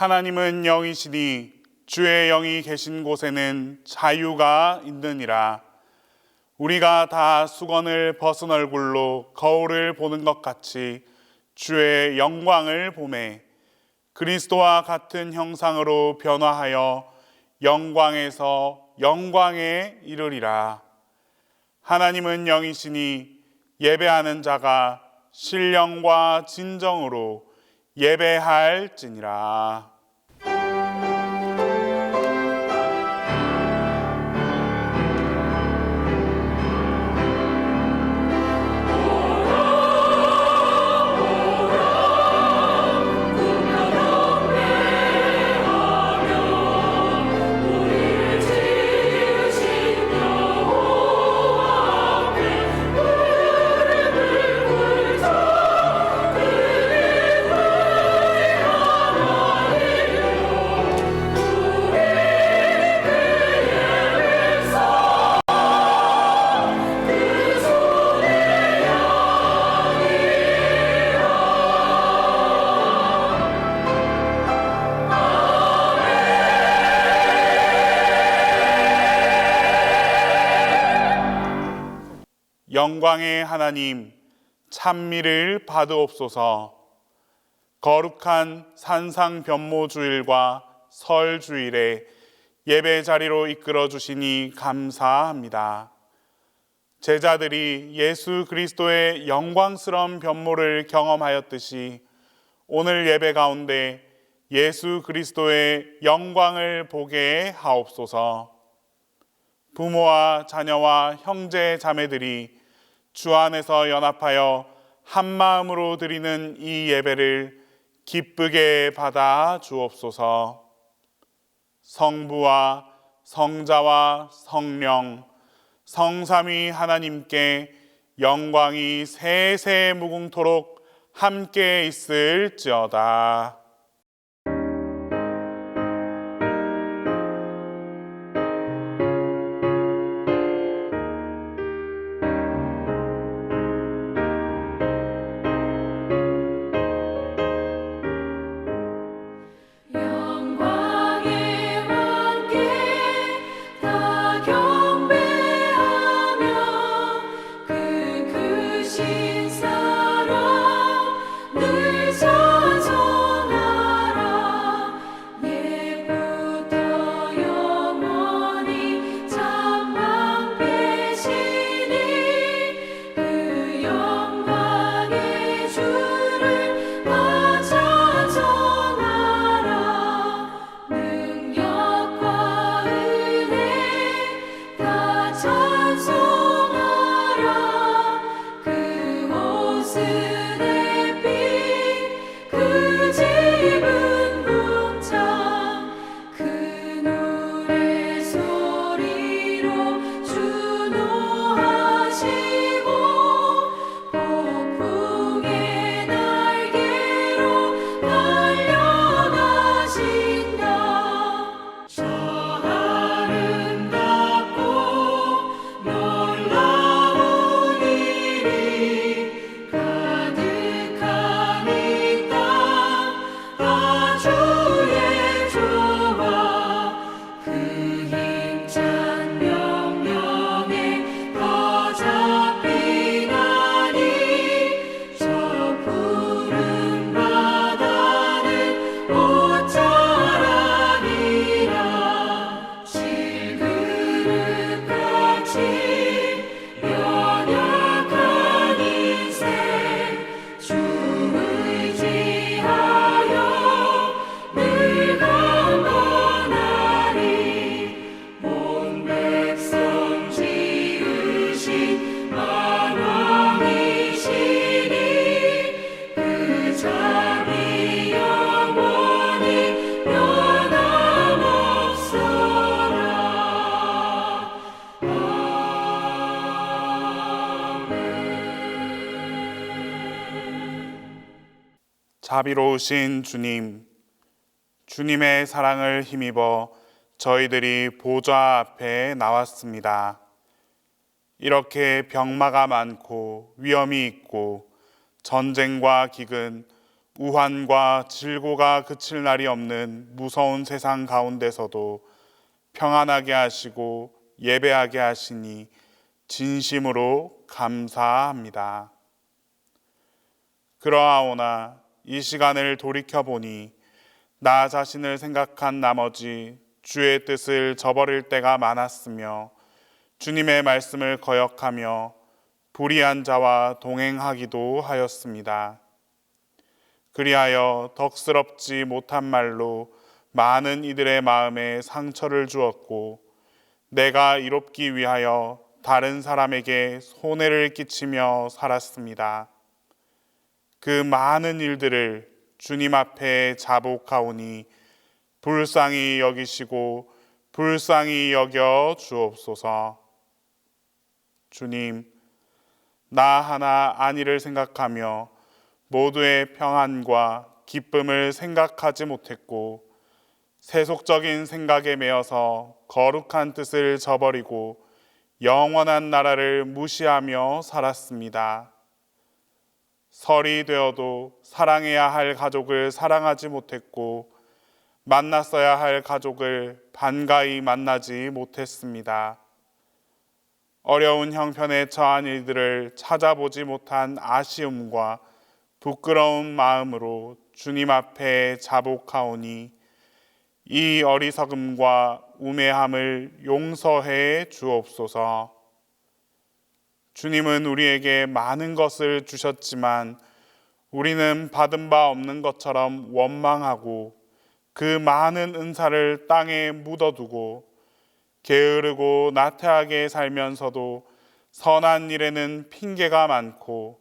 하나님은 영이시니 주의 영이 계신 곳에는 자유가 있느니라. 우리가 다 수건을 벗은 얼굴로 거울을 보는 것 같이 주의 영광을 보매 그리스도와 같은 형상으로 변화하여 영광에서 영광에 이르리라. 하나님은 영이시니 예배하는 자가 신령과 진정으로 예배할지니라. 영광의 하나님, 찬미를 받으옵소서. 거룩한 산상변모주일과 설주일에 예배 자리로 이끌어 주시니 감사합니다. 제자들이 예수 그리스도의 영광스러운 변모를 경험하였듯이 오늘 예배 가운데 예수 그리스도의 영광을 보게 하옵소서. 부모와 자녀와 형제 자매들이 주 안에서 연합하여 한 마음으로 드리는 이 예배를 기쁘게 받아 주옵소서. 성부와 성자와 성령, 성삼위 하나님께 영광이 세세 무궁토록 함께 있을지어다. 자비로우신 주님, 주님의 사랑을 힘입어 저희들이 보좌 앞에 나왔습니다. 이렇게 병마가 많고 위험이 있고 전쟁과 기근, 우환과 질고가 그칠 날이 없는 무서운 세상 가운데서도 평안하게 하시고 예배하게 하시니 진심으로 감사합니다. 그러하오나 이 시간을 돌이켜보니 나 자신을 생각한 나머지 주의 뜻을 저버릴 때가 많았으며 주님의 말씀을 거역하며 불의한 자와 동행하기도 하였습니다. 그리하여 덕스럽지 못한 말로 많은 이들의 마음에 상처를 주었고 내가 이롭기 위하여 다른 사람에게 손해를 끼치며 살았습니다. 그 많은 일들을 주님 앞에 자복하오니 불쌍히 여기시고 불쌍히 여겨 주옵소서. 주님, 나 하나 안위를 생각하며 모두의 평안과 기쁨을 생각하지 못했고 세속적인 생각에 매여서 거룩한 뜻을 저버리고 영원한 나라를 무시하며 살았습니다. 설이 되어도 사랑해야 할 가족을 사랑하지 못했고 만났어야 할 가족을 반가이 만나지 못했습니다. 어려운 형편에 처한 이들을 찾아보지 못한 아쉬움과 부끄러운 마음으로 주님 앞에 자복하오니 이 어리석음과 우매함을 용서해 주옵소서. 주님은 우리에게 많은 것을 주셨지만 우리는 받은 바 없는 것처럼 원망하고 그 많은 은사를 땅에 묻어두고 게으르고 나태하게 살면서도 선한 일에는 핑계가 많고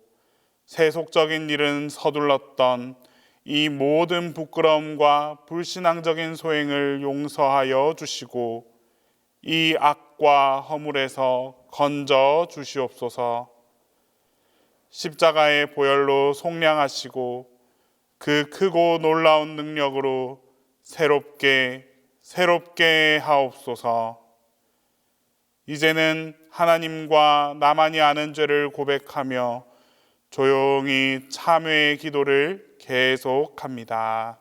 세속적인 일은 서둘렀던 이 모든 부끄러움과 불신앙적인 소행을 용서하여 주시고 이 악과 허물에서 건져 주시옵소서. 십자가의 보혈로 속량하시고 그 크고 놀라운 능력으로 새롭게 하옵소서. 이제는 하나님과 나만이 아는 죄를 고백하며 조용히 참회의 기도를 계속합니다.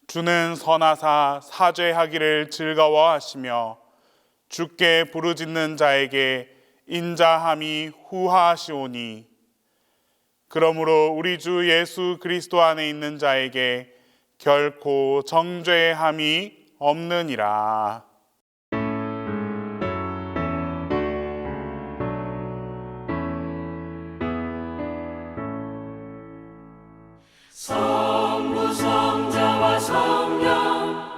주는 선하사 사죄하기를 즐거워하시며 주께 부르짖는 자에게 인자함이 후하시오니 그러므로 우리 주 예수 그리스도 안에 있는 자에게 결코 정죄함이 없느니라. 성부 성자와 성령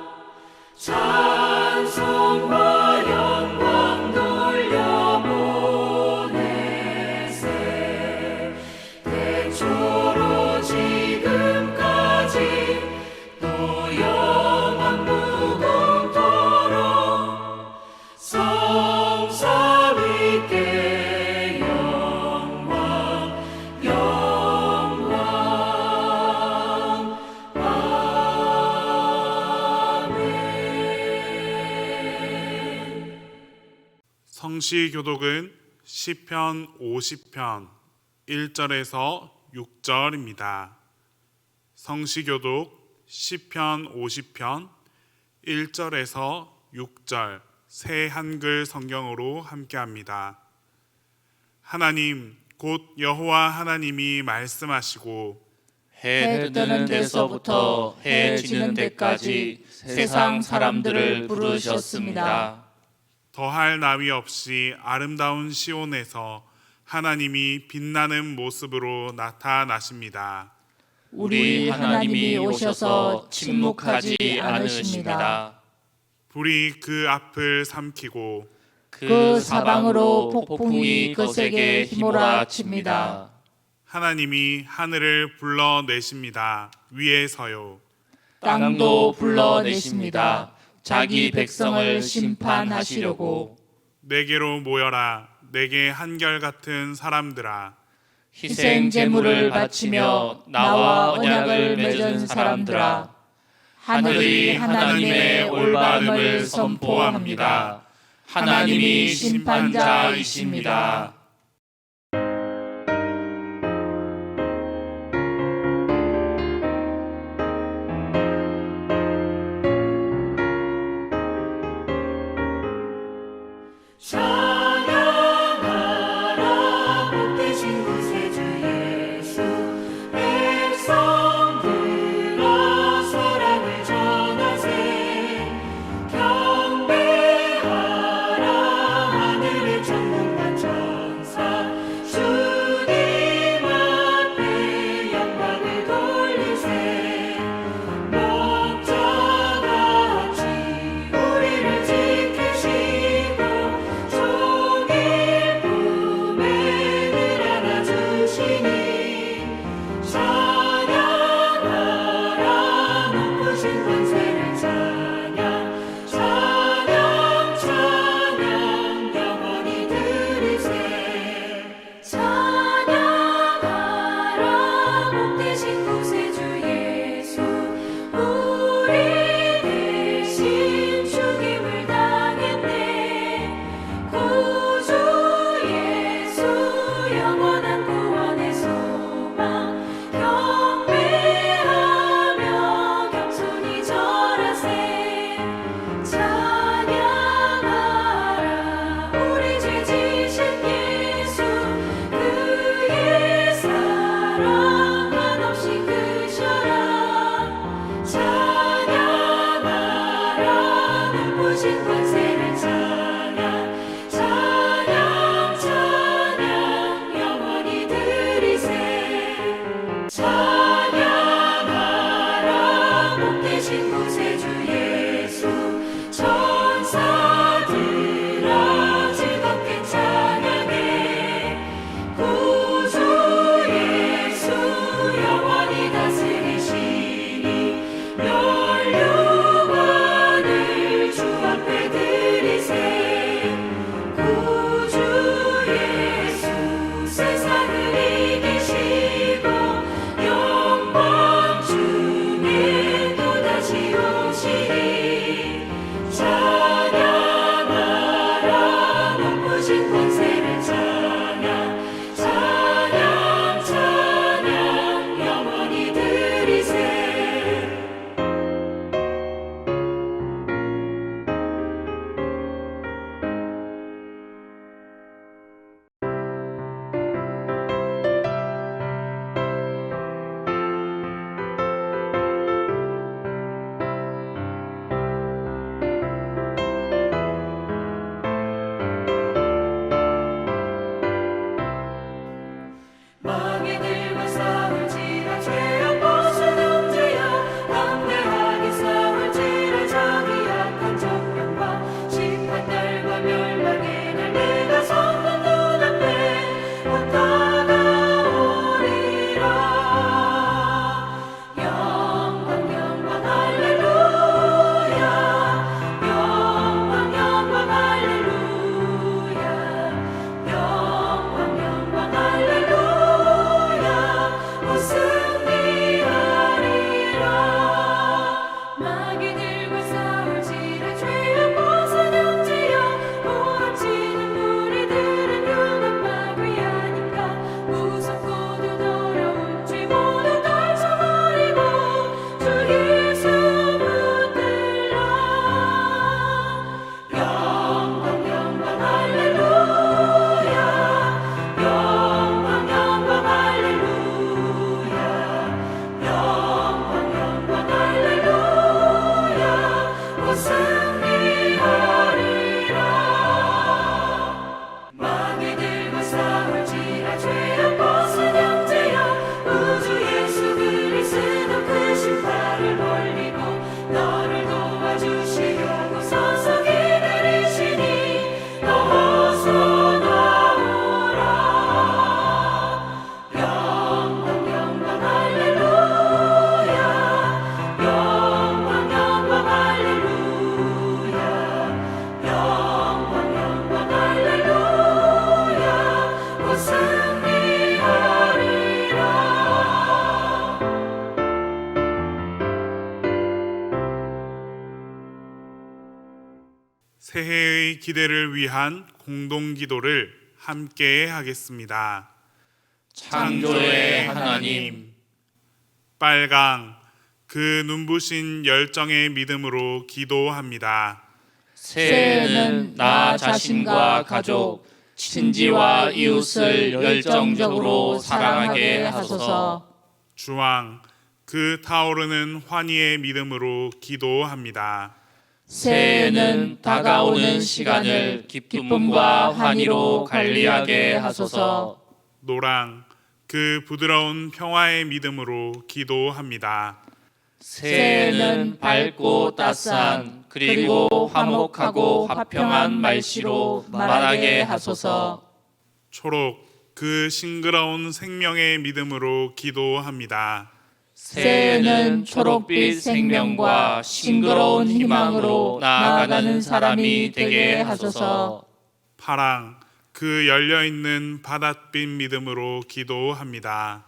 찬송과 영광 돌려보내세 태초로 지금까지 또 영원 무궁토록 성삼위께 영광 성시교독은 시편 50편 1절에서 6절입니다. 성시교독 시편 50편 1절에서 6절 새 한글 성경으로 함께합니다. 하나님 곧 여호와 하나님이 말씀하시고 해 뜨는 데서부터 해 지는 데까지 세상 사람들을 부르셨습니다. 더할 나위 없이 아름다운 시온에서 하나님이 빛나는 모습으로 나타나십니다. 우리 하나님이 오셔서 침묵하지 않으십니다. 불이 그 앞을 삼키고 그 사방으로 폭풍이 거세게 휘몰아칩니다. 하나님이 하늘을 불러내십니다. 위에서요. 땅도 불러내십니다. 자기 백성을 심판하시려고. 내게로 모여라. 내게 한결같은 사람들아. 희생 제물을 바치며 나와 언약을 맺은 사람들아. 하늘이 하나님의 올바름을 선포합니다. 하나님이 심판자이십니다. 찬양하라 복되신 구세주 예수 백성들아 사랑을 전하세 경배하라 하늘의 천군만 전 기대를 위한 공동 기도를 함께 하겠습니다. 창조의 하나님, 빨강 그 눈부신 열정의 믿음으로 기도합니다. 새해에는 나 자신과 가족, 친지와 이웃을 열정적으로 사랑하게 하소서. 주왕 그 타오르는 환희의 믿음으로 기도합니다. 새해에는 다가오는 시간을 기쁨과 환희로 관리하게 하소서. 노랑 그 부드러운 평화의 믿음으로 기도합니다. 새해에는 밝고 따스한 그리고 화목하고 화평한 말씨로 말하게 하소서. 초록 그 싱그러운 생명의 믿음으로 기도합니다. 새해에는 초록빛 생명과 싱그러운 희망으로 나아가는 사람이 되게 하소서. 파랑 그 열려있는 바닷빛 믿음으로 기도합니다.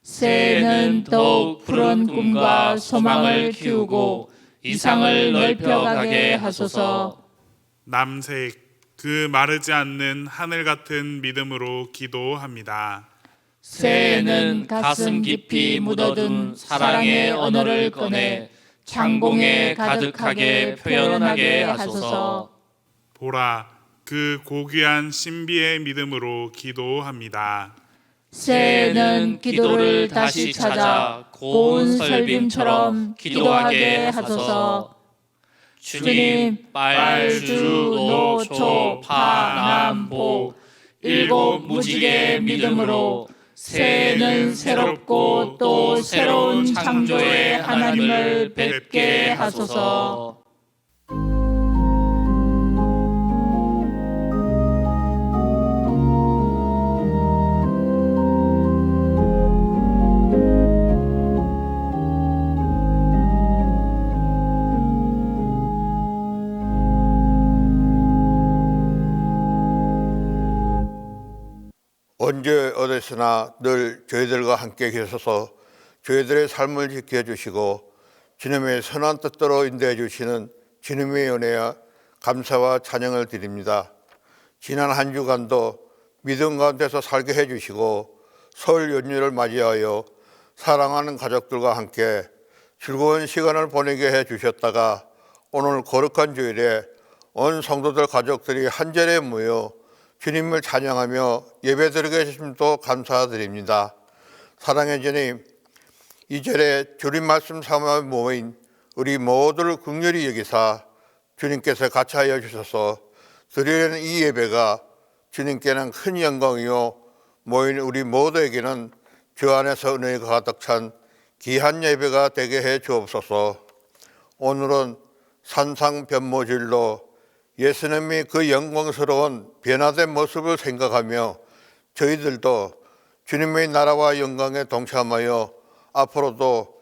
새해에는 더욱 푸른 꿈과 소망을 키우고 이상을 넓혀가게 하소서. 남색 그 마르지 않는 하늘 같은 믿음으로 기도합니다. 새해에는 가슴 깊이 묻어둔 사랑의 언어를 꺼내 창공에 가득하게 표현하게 하소서. 보라 그 고귀한 신비의 믿음으로 기도합니다. 새해에는 기도를 다시 찾아 고운 설빔처럼 기도하게 하소서. 주님, 빨주, 노초, 파, 남, 복 일곱 무지개의 믿음으로 새해에는 새롭고 또 새로운 창조의 하나님을 뵙게 하소서. 언제 어디서나 늘 저희들과 함께 계셔서 저희들의 삶을 지켜주시고 주님의 선한 뜻대로 인도해 주시는 주님의 은혜와 감사와 찬양을 드립니다. 지난 한 주간도 믿음 가운데서 살게 해주시고 설 연휴를 맞이하여 사랑하는 가족들과 함께 즐거운 시간을 보내게 해주셨다가 오늘 거룩한 주일에 온 성도들 가족들이 한 자리에 모여 주님을 찬양하며 예배드리게 해주심도 감사드립니다. 사랑의 주님, 이 절에 주님 말씀 삼아 모인 우리 모두를 긍휼히 여기사 주님께서 같이 하여 주셔서 드리는 이 예배가 주님께는 큰 영광이요 모인 우리 모두에게는 주 안에서 은혜가 가득 찬 귀한 예배가 되게 해 주옵소서. 오늘은 산상변모주일로 예수님이 그 영광스러운 변화된 모습을 생각하며 저희들도 주님의 나라와 영광에 동참하여 앞으로도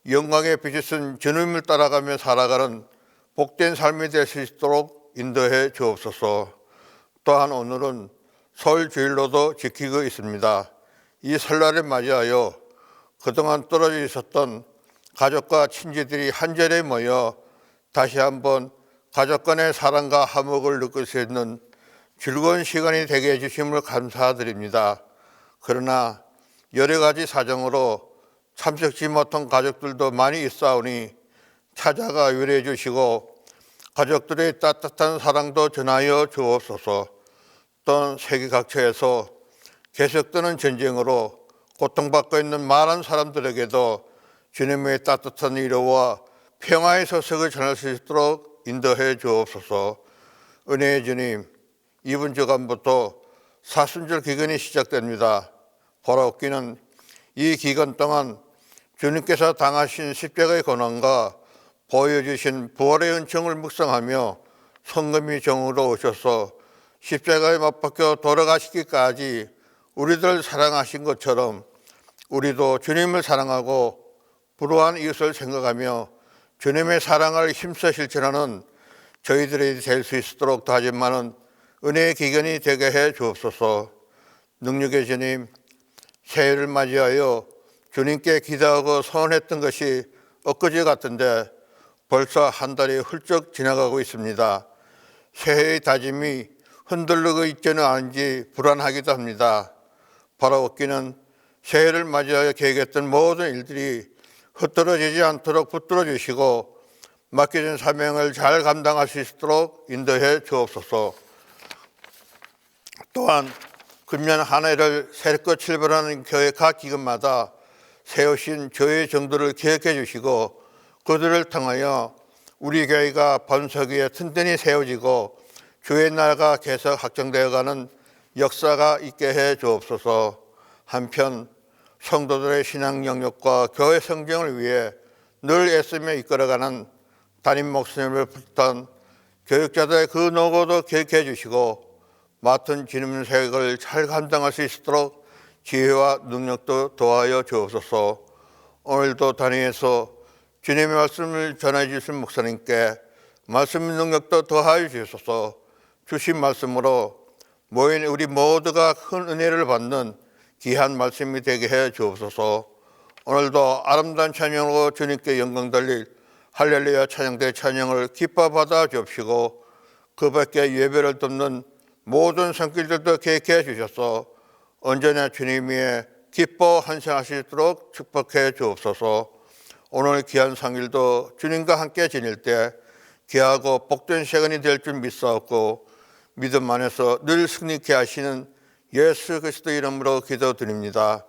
영광의 빛이 쓴 주님을 따라가며 살아가는 복된 삶이 될 수 있도록 인도해 주옵소서. 또한 오늘은 설 주일로도 지키고 있습니다. 이 설날을 맞이하여 그동안 떨어져 있었던 가족과 친지들이 한자리에 모여 다시 한번 가족 간의 사랑과 화목을 느낄 수 있는 즐거운 시간이 되게 해주심을 감사드립니다. 그러나 여러 가지 사정으로 참석지 못한 가족들도 많이 있사오니 찾아가 위로해 주시고 가족들의 따뜻한 사랑도 전하여 주옵소서. 또한 세계 각처에서 계속되는 전쟁으로 고통받고 있는 많은 사람들에게도 주님의 따뜻한 위로와 평화의 소식을 전할 수 있도록 인도해 주옵소서. 은혜의 주님, 이번 주간부터 사순절 기간이 시작됩니다. 돌아오기는 이 기간 동안 주님께서 당하신 십자가의 고난과 보여주신 부활의 은총을 묵상하며 성금이 정으로 오셔서 십자가에 못 박혀 돌아가시기까지 우리들 사랑하신 것처럼 우리도 주님을 사랑하고 불우한 이웃을 생각하며 주님의 사랑을 힘써 실천하는 저희들이 될 수 있도록 다짐하는 은혜의 기간이 되게 해 주옵소서. 능력의 주님, 새해를 맞이하여 주님께 기도하고 소원했던 것이 엊그제 같은데 벌써 한 달이 훌쩍 지나가고 있습니다. 새해의 다짐이 흔들리고 있지는 않은지 불안하기도 합니다. 바라옵기는 새해를 맞이하여 계획했던 모든 일들이 흩어지지 않도록 붙들어 주시고 맡겨진 사명을 잘 감당할 수 있도록 인도해 주옵소서. 또한 금년 한 해를 새롭게 출발하는 교회 각 기금마다 세우신 교회의 정도를 기억해 주시고 그들을 통하여 우리 교회가 번석 위에 튼튼히 세워지고 주의 나라가 계속 확장되어가는 역사가 있게 해 주옵소서. 한편 성도들의 신앙 영역과 교회 성장을 위해 늘 애쓰며 이끌어가는 담임 목사님을 비롯한 교육자들의 그 노고도 기억해 주시고 맡은 주님 사역을 잘 감당할 수 있도록 지혜와 능력도 도와여 주옵소서. 오늘도 단위에서 주님의 말씀을 전해 주신 목사님께 말씀 능력도 더하여 주옵소서. 주신 말씀으로 모인 우리 모두가 큰 은혜를 받는 귀한 말씀이 되게 해 주옵소서. 오늘도 아름다운 찬양으로 주님께 영광 돌릴 할렐루야 찬양대 찬양을 기뻐 받아 주옵시고 그 밖에 예배를 돕는 모든 손길들도 계획해 주셔서 언제나 주님 위에 기뻐 환상하시도록 축복해 주옵소서. 오늘 귀한 상일도 주님과 함께 지낼 때 귀하고 복된 시간이 될 줄 믿사옵고 믿음 안에서 늘 승리케 하시는 예수 그리스도 이름으로 기도드립니다.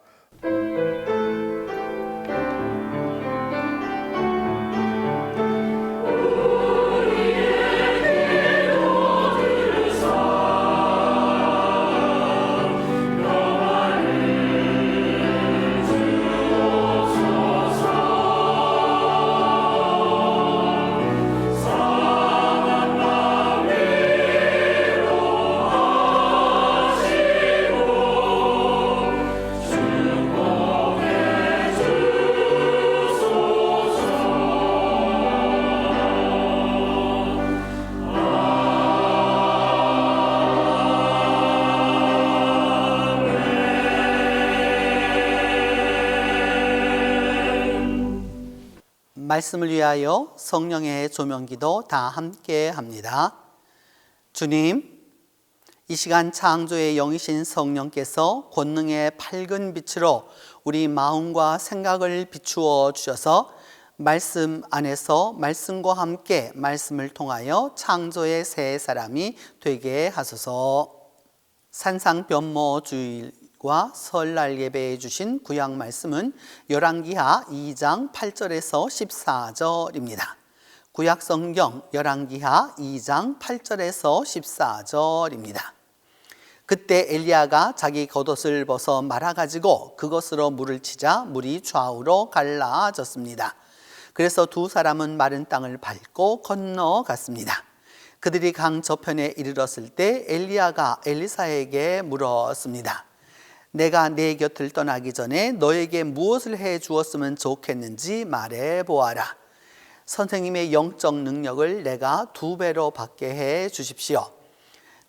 말씀을 위하여 성령의 조명기도 다 함께 합니다. 주님, 이 시간 창조의 영이신 성령께서 권능의 밝은 빛으로 우리 마음과 생각을 비추어 주셔서 말씀 안에서 말씀과 함께 말씀을 통하여 창조의 새 사람이 되게 하소서. 산상변모주일과 설날 예배해 주신 구약 말씀은 열왕기하 2장 8절에서 14절입니다. 구약 성경 열왕기하 2장 8절에서 14절입니다. 그때 엘리야가 자기 겉옷을 벗어 말아가지고 그것으로 물을 치자 물이 좌우로 갈라졌습니다. 그래서 두 사람은 마른 땅을 밟고 건너갔습니다. 그들이 강 저편에 이르렀을 때 엘리야가 엘리사에게 물었습니다. 내가 내 곁을 떠나기 전에 너에게 무엇을 해 주었으면 좋겠는지 말해 보아라. 선생님의 영적 능력을 내가 2배로 받게 해 주십시오.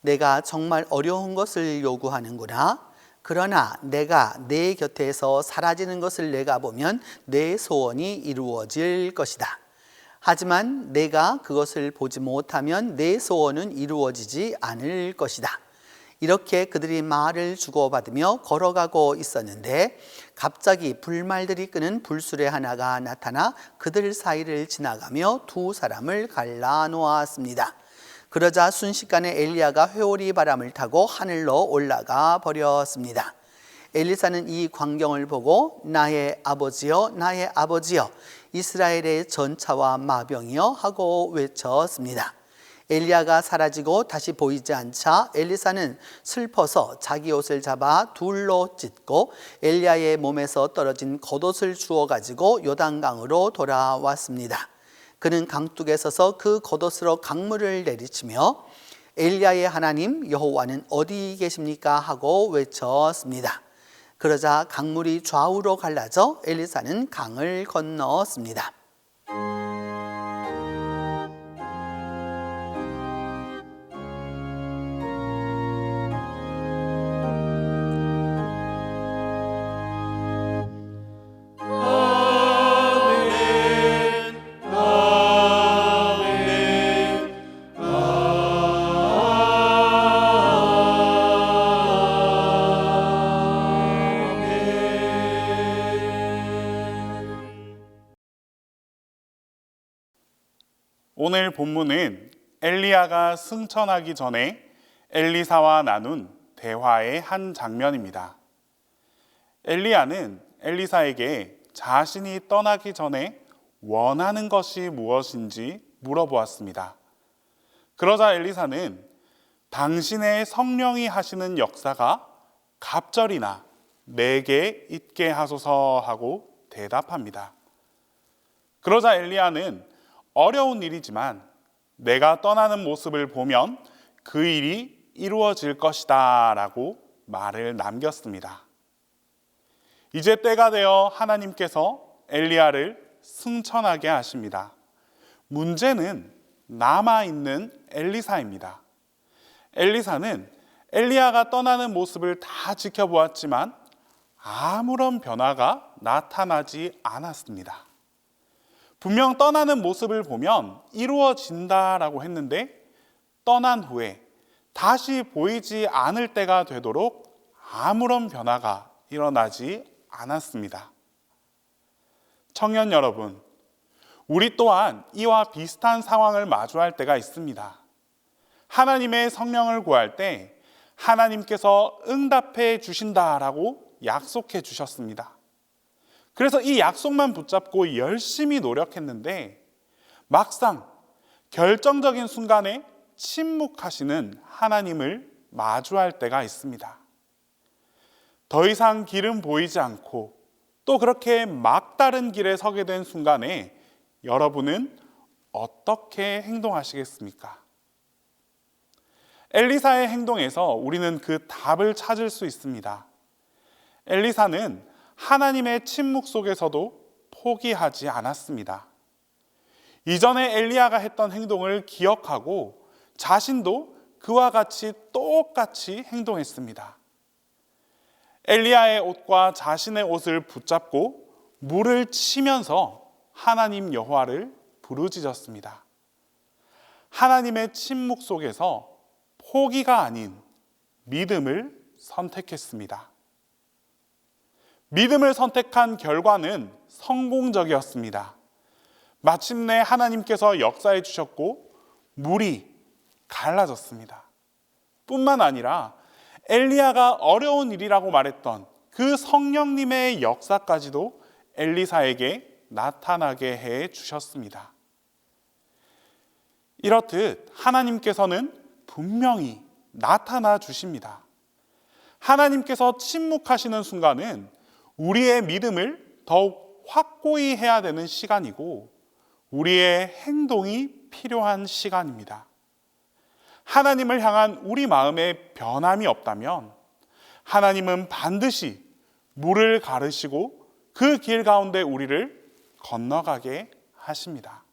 내가 정말 어려운 것을 요구하는구나. 그러나 내가 내 곁에서 사라지는 것을 내가 보면 내 소원이 이루어질 것이다. 하지만 내가 그것을 보지 못하면 내 소원은 이루어지지 않을 것이다. 이렇게 그들이 말을 주고받으며 걸어가고 있었는데 갑자기 불말들이 끄는 불수레 하나가 나타나 그들 사이를 지나가며 두 사람을 갈라놓았습니다. 그러자 순식간에 엘리야가 회오리 바람을 타고 하늘로 올라가 버렸습니다. 엘리사는 이 광경을 보고 나의 아버지여, 나의 아버지여, 이스라엘의 전차와 마병이여 하고 외쳤습니다. 엘리야가 사라지고 다시 보이지 않자 엘리사는 슬퍼서 자기 옷을 잡아 둘로 찢고 엘리야의 몸에서 떨어진 겉옷을 주워 가지고 요단강으로 돌아왔습니다. 그는 강둑에 서서 그 겉옷으로 강물을 내리치며 엘리야의 하나님 여호와는 어디 계십니까 하고 외쳤습니다. 그러자 강물이 좌우로 갈라져 엘리사는 강을 건너었습니다. 오늘 본문은 엘리야가 승천하기 전에 엘리사와 나눈 대화의 한 장면입니다. 엘리야는 엘리사에게 자신이 떠나기 전에 원하는 것이 무엇인지 물어보았습니다. 그러자 엘리사는 당신의 성령이 하시는 역사가 갑절이나 내게 있게 하소서 하고 대답합니다. 그러자 엘리야는 어려운 일이지만 내가 떠나는 모습을 보면 그 일이 이루어질 것이다 라고 말을 남겼습니다. 이제 때가 되어 하나님께서 엘리야를 승천하게 하십니다. 문제는 남아있는 엘리사입니다. 엘리사는 엘리야가 떠나는 모습을 다 지켜보았지만 아무런 변화가 나타나지 않았습니다. 분명 떠나는 모습을 보면 이루어진다라고 했는데 떠난 후에 다시 보이지 않을 때가 되도록 아무런 변화가 일어나지 않았습니다. 청년 여러분, 우리 또한 이와 비슷한 상황을 마주할 때가 있습니다. 하나님의 성령을 구할 때 하나님께서 응답해 주신다라고 약속해 주셨습니다. 그래서 이 약속만 붙잡고 열심히 노력했는데 막상 결정적인 순간에 침묵하시는 하나님을 마주할 때가 있습니다. 더 이상 길은 보이지 않고 또 그렇게 막다른 길에 서게 된 순간에 여러분은 어떻게 행동하시겠습니까? 엘리사의 행동에서 우리는 그 답을 찾을 수 있습니다. 엘리사는 하나님의 침묵 속에서도 포기하지 않았습니다. 이전에 엘리야가 했던 행동을 기억하고 자신도 그와 같이 똑같이 행동했습니다. 엘리야의 옷과 자신의 옷을 붙잡고 물을 치면서 하나님 여호와를 부르짖었습니다. 하나님의 침묵 속에서 포기가 아닌 믿음을 선택했습니다. 믿음을 선택한 결과는 성공적이었습니다. 마침내 하나님께서 역사해 주셨고 물이 갈라졌습니다. 뿐만 아니라 엘리야가 어려운 일이라고 말했던 그 성령님의 역사까지도 엘리사에게 나타나게 해 주셨습니다. 이렇듯 하나님께서는 분명히 나타나 주십니다. 하나님께서 침묵하시는 순간은 우리의 믿음을 더욱 확고히 해야 되는 시간이고 우리의 행동이 필요한 시간입니다. 하나님을 향한 우리 마음에 변함이 없다면 하나님은 반드시 물을 가르시고 그 길 가운데 우리를 건너가게 하십니다.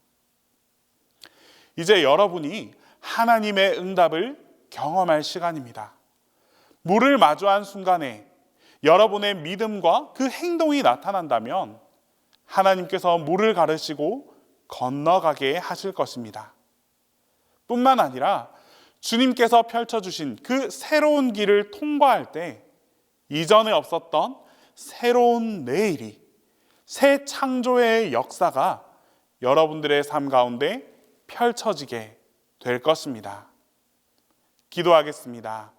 이제 여러분이 하나님의 응답을 경험할 시간입니다. 물을 마주한 순간에 여러분의 믿음과 그 행동이 나타난다면 하나님께서 물을 가르시고 건너가게 하실 것입니다. 뿐만 아니라 주님께서 펼쳐주신 그 새로운 길을 통과할 때 이전에 없었던 새로운 내일이, 새 창조의 역사가 여러분들의 삶 가운데 펼쳐지게 될 것입니다. 기도하겠습니다.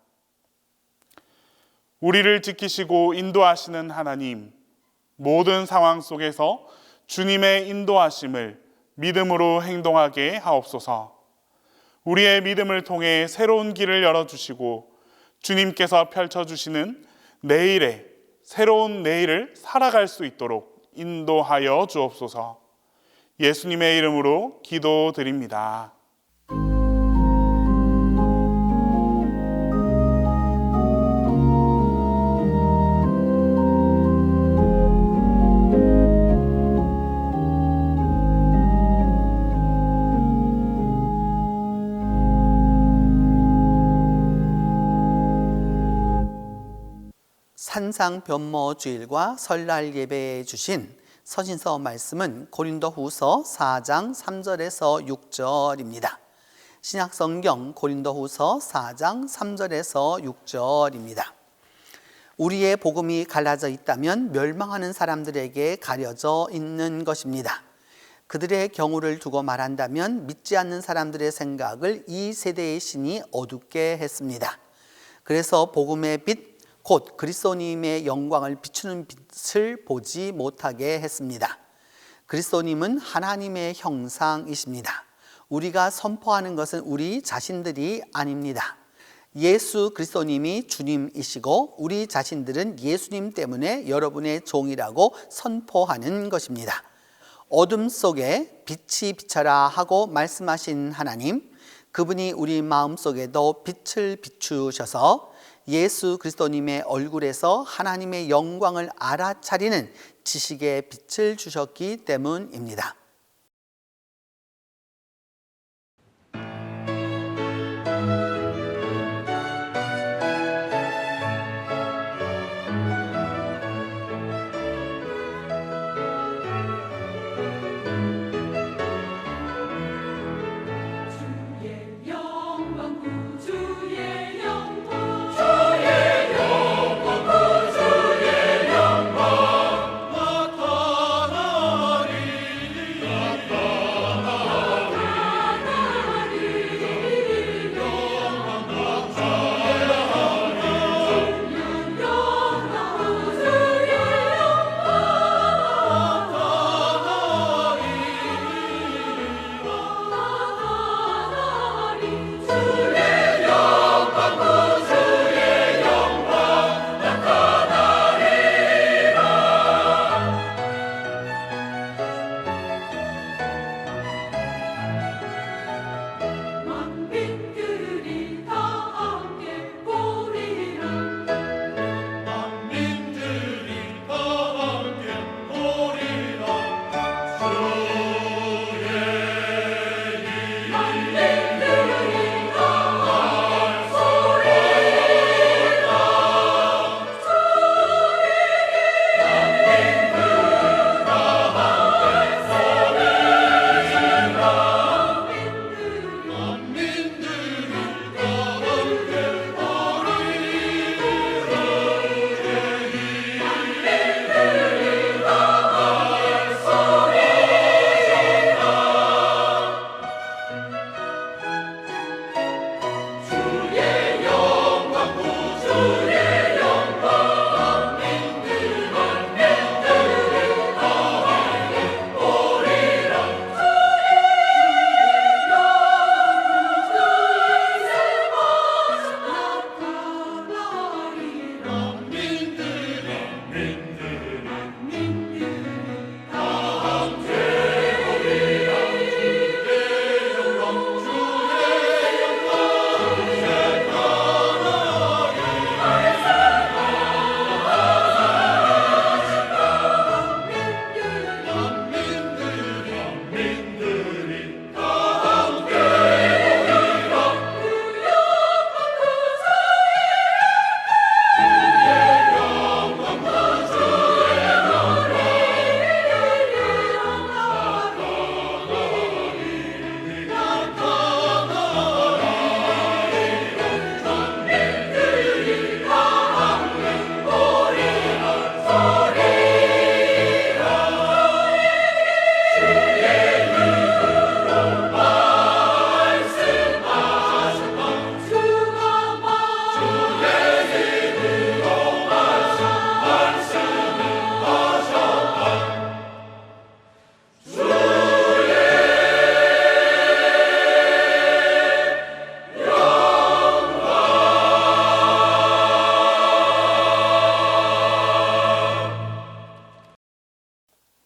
우리를 지키시고 인도하시는 하나님, 모든 상황 속에서 주님의 인도하심을 믿음으로 행동하게 하옵소서. 우리의 믿음을 통해 새로운 길을 열어주시고 주님께서 펼쳐주시는 내일의 새로운 내일을 살아갈 수 있도록 인도하여 주옵소서. 예수님의 이름으로 기도드립니다. 산상변모주일과 설날 예배해 주신 서신서 말씀은 고린도후서 4장 3절에서 6절입니다. 신약성경 고린도후서 4장 3절에서 6절입니다. 우리의 복음이 갈라져 있다면 멸망하는 사람들에게 가려져 있는 것입니다. 그들의 경우를 두고 말한다면 믿지 않는 사람들의 생각을 이 세대의 신이 어둡게 했습니다. 그래서 복음의 빛, 곧 그리스도님의 영광을 비추는 빛을 보지 못하게 했습니다. 그리스도님은 하나님의 형상이십니다. 우리가 선포하는 것은 우리 자신들이 아닙니다. 예수 그리스도님이 주님이시고 우리 자신들은 예수님 때문에 여러분의 종이라고 선포하는 것입니다. 어둠 속에 빛이 비쳐라 하고 말씀하신 하나님, 그분이 우리 마음속에도 빛을 비추셔서 예수 그리스도님의 얼굴에서 하나님의 영광을 알아차리는 지식의 빛을 주셨기 때문입니다.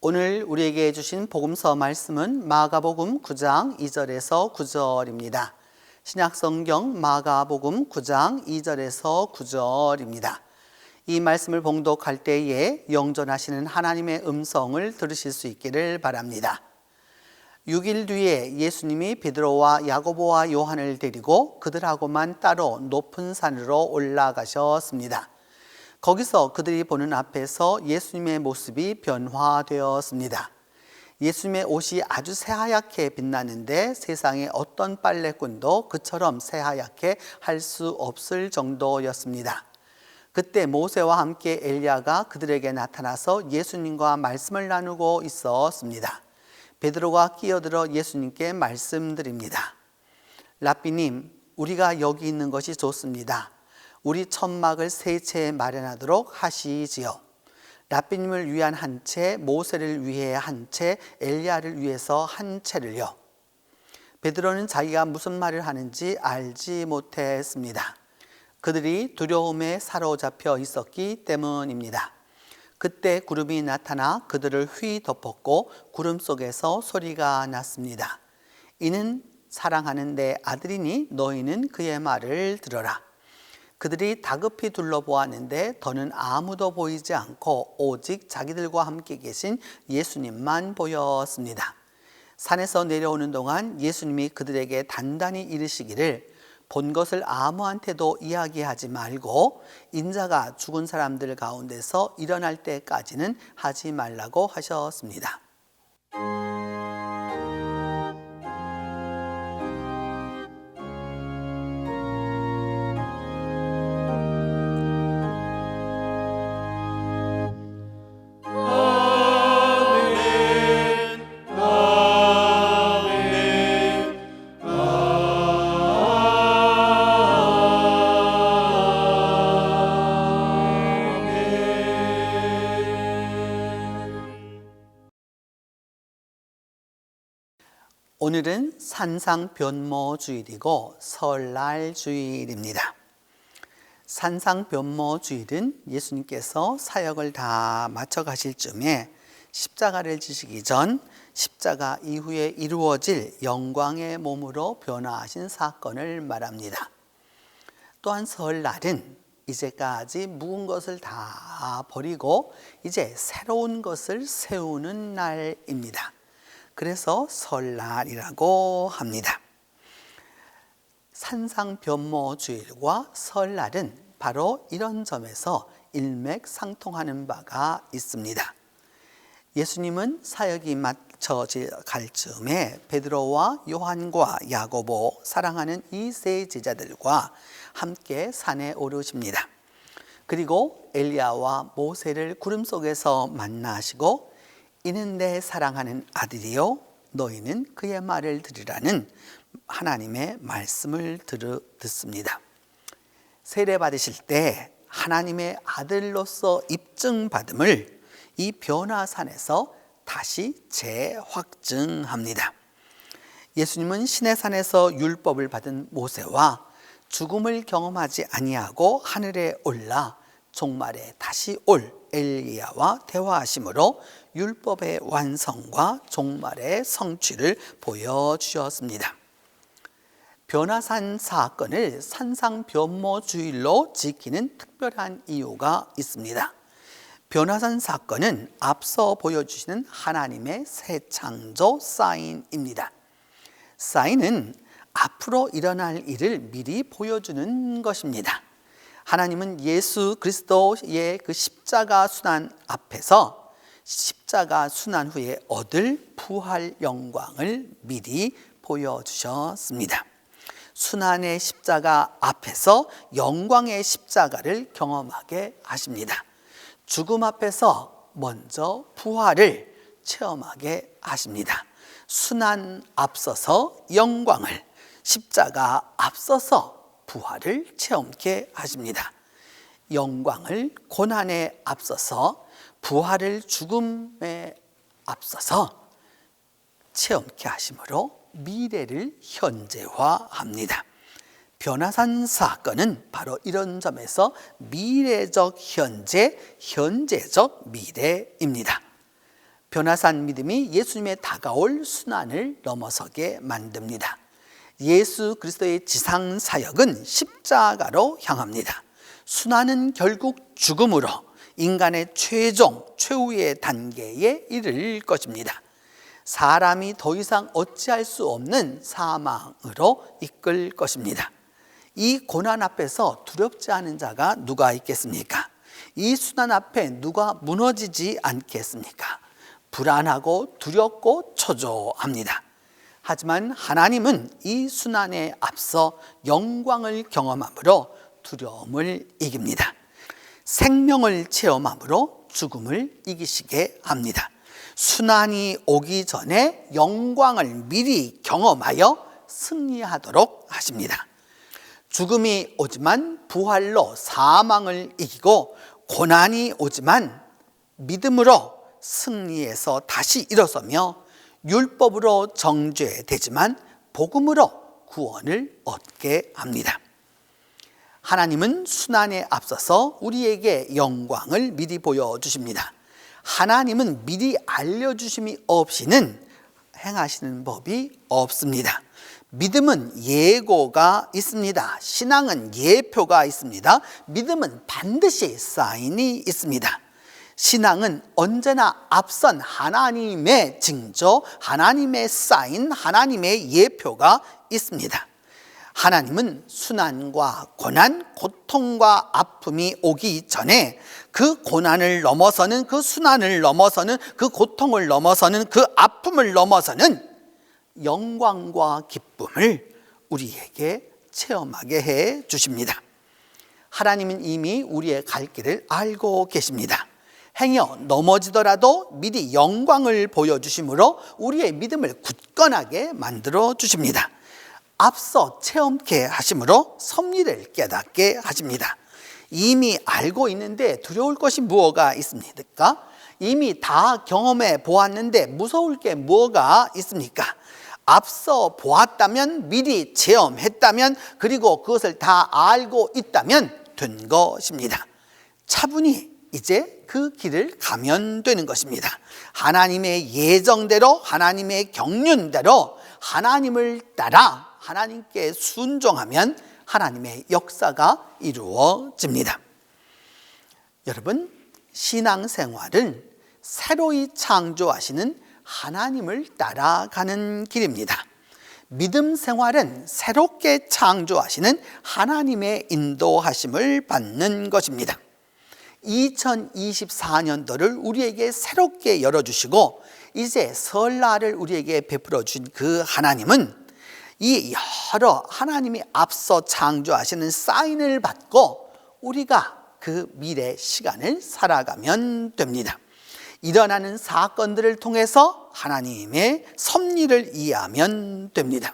오늘 우리에게 주신 복음서 말씀은 마가복음 9장 2절에서 9절입니다. 신약성경 마가복음 9장 2절에서 9절입니다. 이 말씀을 봉독할 때에 영존하시는 하나님의 음성을 들으실 수 있기를 바랍니다. 6일 뒤에 예수님이 베드로와 야고보와 요한을 데리고 그들하고만 따로 높은 산으로 올라가셨습니다. 거기서 그들이 보는 앞에서 예수님의 모습이 변화되었습니다. 예수님의 옷이 아주 새하얗게 빛나는데 세상에 어떤 빨래꾼도 그처럼 새하얗게 할 수 없을 정도였습니다. 그때 모세와 함께 엘리야가 그들에게 나타나서 예수님과 말씀을 나누고 있었습니다. 베드로가 끼어들어 예수님께 말씀드립니다. 랍비님, 우리가 여기 있는 것이 좋습니다. 우리 천막을 세 채 마련하도록 하시지요. 랍비님을 위한 한 채, 모세를 위해 한 채, 엘리야를 위해서 한 채를요. 베드로는 자기가 무슨 말을 하는지 알지 못했습니다. 그들이 두려움에 사로잡혀 있었기 때문입니다. 그때 구름이 나타나 그들을 휘 덮었고 구름 속에서 소리가 났습니다. 이는 사랑하는 내 아들이니 너희는 그의 말을 들어라. 그들이 다급히 둘러보았는데 더는 아무도 보이지 않고 오직 자기들과 함께 계신 예수님만 보였습니다. 산에서 내려오는 동안 예수님이 그들에게 단단히 이르시기를 본 것을 아무한테도 이야기하지 말고 인자가 죽은 사람들 가운데서 일어날 때까지는 하지 말라고 하셨습니다. 오늘은 산상변모주일이고 설날 주일입니다. 산상변모주일은 예수님께서 사역을 다 마쳐 가실 즈음에 십자가를 지시기 전 십자가 이후에 이루어질 영광의 몸으로 변화하신 사건을 말합니다. 또한 설날은 이제까지 묵은 것을 다 버리고 이제 새로운 것을 세우는 날입니다. 그래서 설날이라고 합니다. 산상변모주일과 설날은 바로 이런 점에서 일맥상통하는 바가 있습니다. 예수님은 사역이 마쳐질 갈 즈음에 베드로와 요한과 야고보 사랑하는 이 세 제자들과 함께 산에 오르십니다. 그리고 엘리야와 모세를 구름 속에서 만나시고 이는 내 사랑하는 아들이요 너희는 그의 말을 들으라는 하나님의 말씀을 듣습니다. 세례 받으실 때 하나님의 아들로서 입증받음을 이 변화산에서 다시 재확증합니다. 예수님은 시내산에서 율법을 받은 모세와 죽음을 경험하지 아니하고 하늘에 올라 종말에 다시 올 엘리야와 대화하심으로 율법의 완성과 종말의 성취를 보여주셨습니다. 변화산 사건을 산상변모주일로 지키는 특별한 이유가 있습니다. 변화산 사건은 앞서 보여주시는 하나님의 새 창조 사인입니다. 사인은 앞으로 일어날 일을 미리 보여주는 것입니다. 하나님은 예수 그리스도의 그 십자가 순환 앞에서 십자가 순환 후에 얻을 부활 영광을 미리 보여주셨습니다. 순환의 십자가 앞에서 영광의 십자가를 경험하게 하십니다. 죽음 앞에서 먼저 부활을 체험하게 하십니다. 순환 앞서서 영광을, 십자가 앞서서 부활을 체험케 하십니다. 영광을 고난에 앞서서 부활을 죽음에 앞서서 체험케 하심으로 미래를 현재화합니다. 변화산 사건은 바로 이런 점에서 미래적 현재, 현재적 미래입니다. 변화산 믿음이 예수님의 다가올 순환을 넘어서게 만듭니다. 예수 그리스도의 지상 사역은 십자가로 향합니다. 순환은 결국 죽음으로 인간의 최종, 최후의 단계에 이를 것입니다. 사람이 더 이상 어찌할 수 없는 사망으로 이끌 것입니다. 이 고난 앞에서 두렵지 않은 자가 누가 있겠습니까? 이 순환 앞에 누가 무너지지 않겠습니까? 불안하고 두렵고 초조합니다. 하지만 하나님은 이 순환에 앞서 영광을 경험함으로 두려움을 이깁니다. 생명을 체험함으로 죽음을 이기시게 합니다. 순환이 오기 전에 영광을 미리 경험하여 승리하도록 하십니다. 죽음이 오지만 부활로 사망을 이기고 고난이 오지만 믿음으로 승리해서 다시 일어서며 율법으로 정죄되지만 복음으로 구원을 얻게 합니다. 하나님은 순환에 앞서서 우리에게 영광을 미리 보여주십니다. 하나님은 미리 알려주심이 없이는 행하시는 법이 없습니다. 믿음은 예고가 있습니다. 신앙은 예표가 있습니다. 믿음은 반드시 사인이 있습니다. 신앙은 언제나 앞선 하나님의 징조, 하나님의 사인, 하나님의 예표가 있습니다. 하나님은 순환과 고난, 고통과 아픔이 오기 전에 그 고난을 넘어서는, 그 순환을 넘어서는, 그 고통을 넘어서는, 그 아픔을 넘어서는 영광과 기쁨을 우리에게 체험하게 해 주십니다. 하나님은 이미 우리의 갈 길을 알고 계십니다. 행여 넘어지더라도 미리 영광을 보여주심으로 우리의 믿음을 굳건하게 만들어 주십니다. 앞서 체험케 하심으로 섭리를 깨닫게 하십니다. 이미 알고 있는데 두려울 것이 무엇가 있습니까? 이미 다 경험해 보았는데 무서울 게 뭐가 있습니까? 앞서 보았다면, 미리 체험했다면, 그리고 그것을 다 알고 있다면 된 것입니다. 차분히 이제 그 길을 가면 되는 것입니다. 하나님의 예정대로, 하나님의 경륜대로 하나님을 따라 하나님께 순종하면 하나님의 역사가 이루어집니다. 여러분, 신앙생활은 새로이 창조하시는 하나님을 따라가는 길입니다. 믿음 생활은 새롭게 창조하시는 하나님의 인도하심을 받는 것입니다. 2024년도를 우리에게 새롭게 열어주시고 이제 설날을 우리에게 베풀어 주신 그 하나님은 이 여러 하나님이 앞서 창조하시는 사인을 받고 우리가 그 미래 시간을 살아가면 됩니다. 일어나는 사건들을 통해서 하나님의 섭리를 이해하면 됩니다.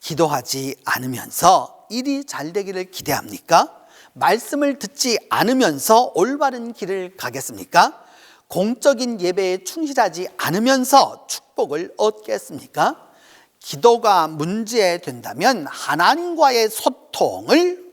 기도하지 않으면서 일이 잘 되기를 기대합니까? 말씀을 듣지 않으면서 올바른 길을 가겠습니까? 공적인 예배에 충실하지 않으면서 축복을 얻겠습니까? 기도가 문제된다면 하나님과의 소통을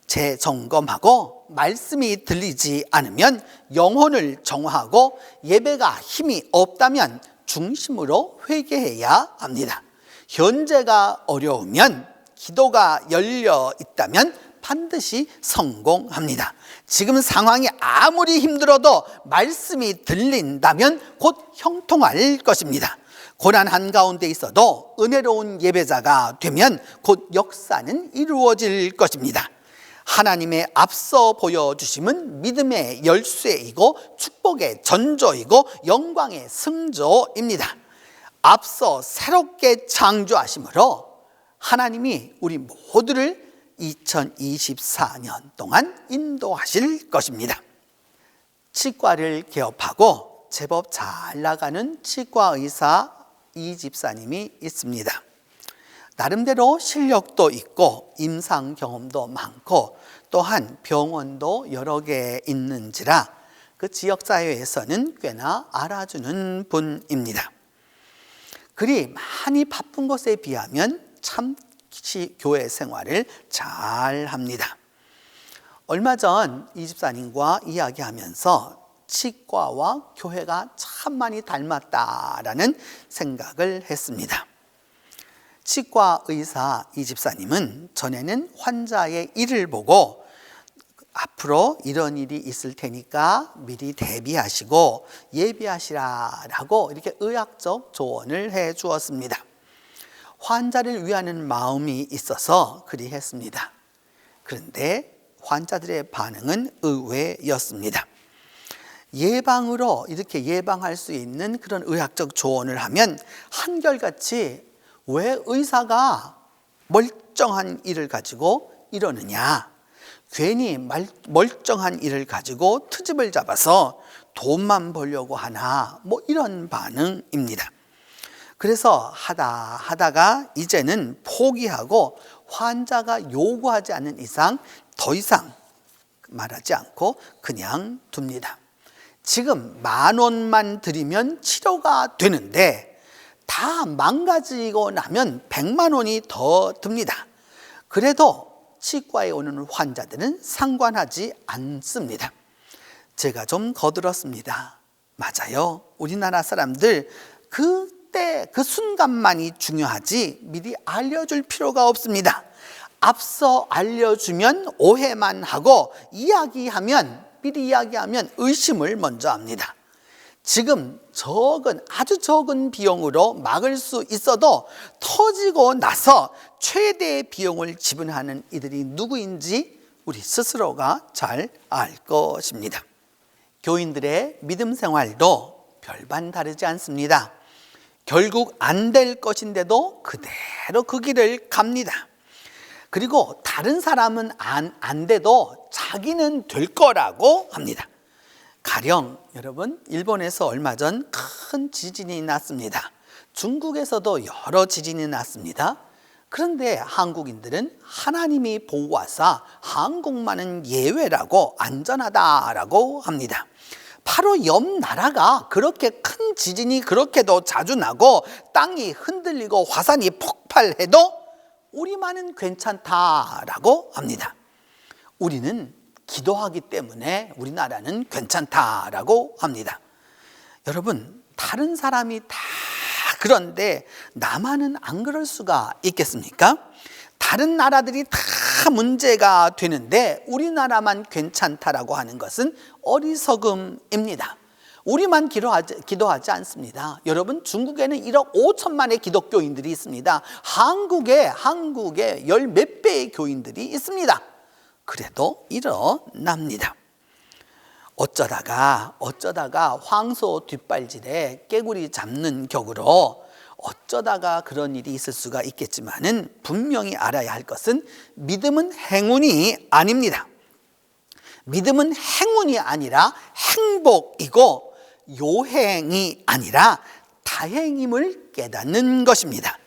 재점검하고 말씀이 들리지 않으면 영혼을 정화하고 예배가 힘이 없다면 중심으로 회개해야 합니다. 현재가 어려우면 기도가 열려 있다면 반드시 성공합니다. 지금 상황이 아무리 힘들어도 말씀이 들린다면 곧 형통할 것입니다. 고난 한가운데 있어도 은혜로운 예배자가 되면 곧 역사는 이루어질 것입니다. 하나님의 앞서 보여주심은 믿음의 열쇠이고 축복의 전조이고 영광의 승조입니다. 앞서 새롭게 창조하심으로 하나님이 우리 모두를 2024년 동안 인도하실 것입니다. 치과를 개업하고 제법 잘 나가는 치과의사 이 집사님이 있습니다. 나름대로 실력도 있고 임상 경험도 많고 또한 병원도 여러 개 있는지라 그 지역사회에서는 꽤나 알아주는 분입니다. 그리 많이 바쁜 것에 비하면 참 교회 생활을 잘 합니다. 얼마 전 이 집사님과 이야기하면서 치과와 교회가 참 많이 닮았다라는 생각을 했습니다. 치과 의사 이 집사님은 전에는 환자의 일을 보고 앞으로 이런 일이 있을 테니까 미리 대비하시고 예비하시라라고 이렇게 의학적 조언을 해 주었습니다. 환자를 위하는 마음이 있어서 그리 했습니다. 그런데 환자들의 반응은 의외였습니다. 예방으로 이렇게 예방할 수 있는 그런 의학적 조언을 하면 한결같이 왜 의사가 멀쩡한 일을 가지고 이러느냐, 괜히 멀쩡한 일을 가지고 트집을 잡아서 돈만 벌려고 하나, 뭐 이런 반응입니다. 그래서 하다가 이제는 포기하고 환자가 요구하지 않는 이상 더 이상 말하지 않고 그냥 둡니다. 지금 10,000원만 드리면 치료가 되는데 다 망가지고 나면 100만 원이 더 듭니다. 그래도 치과에 오는 환자들은 상관하지 않습니다. 제가 좀 거들었습니다. 맞아요. 우리나라 사람들 그때 그 순간만이 중요하지 미리 알려줄 필요가 없습니다. 앞서 알려주면 오해만 하고 미리 이야기하면 의심을 먼저 합니다. 지금 아주 적은 비용으로 막을 수 있어도 터지고 나서 최대의 비용을 지불하는 이들이 누구인지 우리 스스로가 잘 알 것입니다. 교인들의 믿음 생활도 별반 다르지 않습니다. 결국 안 될 것인데도 그대로 그 길을 갑니다. 그리고 다른 사람은 안 돼도 자기는 될 거라고 합니다. 가령 여러분, 일본에서 얼마 전 큰 지진이 났습니다. 중국에서도 여러 지진이 났습니다. 그런데 한국인들은 하나님이 보호하사 한국만은 예외라고 안전하다라고 합니다. 바로 옆 나라가 그렇게 큰 지진이 그렇게도 자주 나고 땅이 흔들리고 화산이 폭발해도 우리만은 괜찮다라고 합니다. 우리는 기도하기 때문에 우리나라는 괜찮다라고 합니다. 여러분, 다른 사람이 다 그런데 나만은 안 그럴 수가 있겠습니까? 다른 나라들이 다 문제가 되는데 우리나라만 괜찮다라고 하는 것은 어리석음입니다. 우리만 기도하지 않습니다. 여러분, 중국에는 1억 5천만의 기독교인들이 있습니다. 한국에 열 몇 배의 교인들이 있습니다. 그래도 일어납니다. 어쩌다가 황소 뒷발질에 깨구리 잡는 격으로 어쩌다가 그런 일이 있을 수가 있겠지만은 분명히 알아야 할 것은 믿음은 행운이 아닙니다. 믿음은 행운이 아니라 행복이고 요행이 아니라 다행임을 깨닫는 것입니다.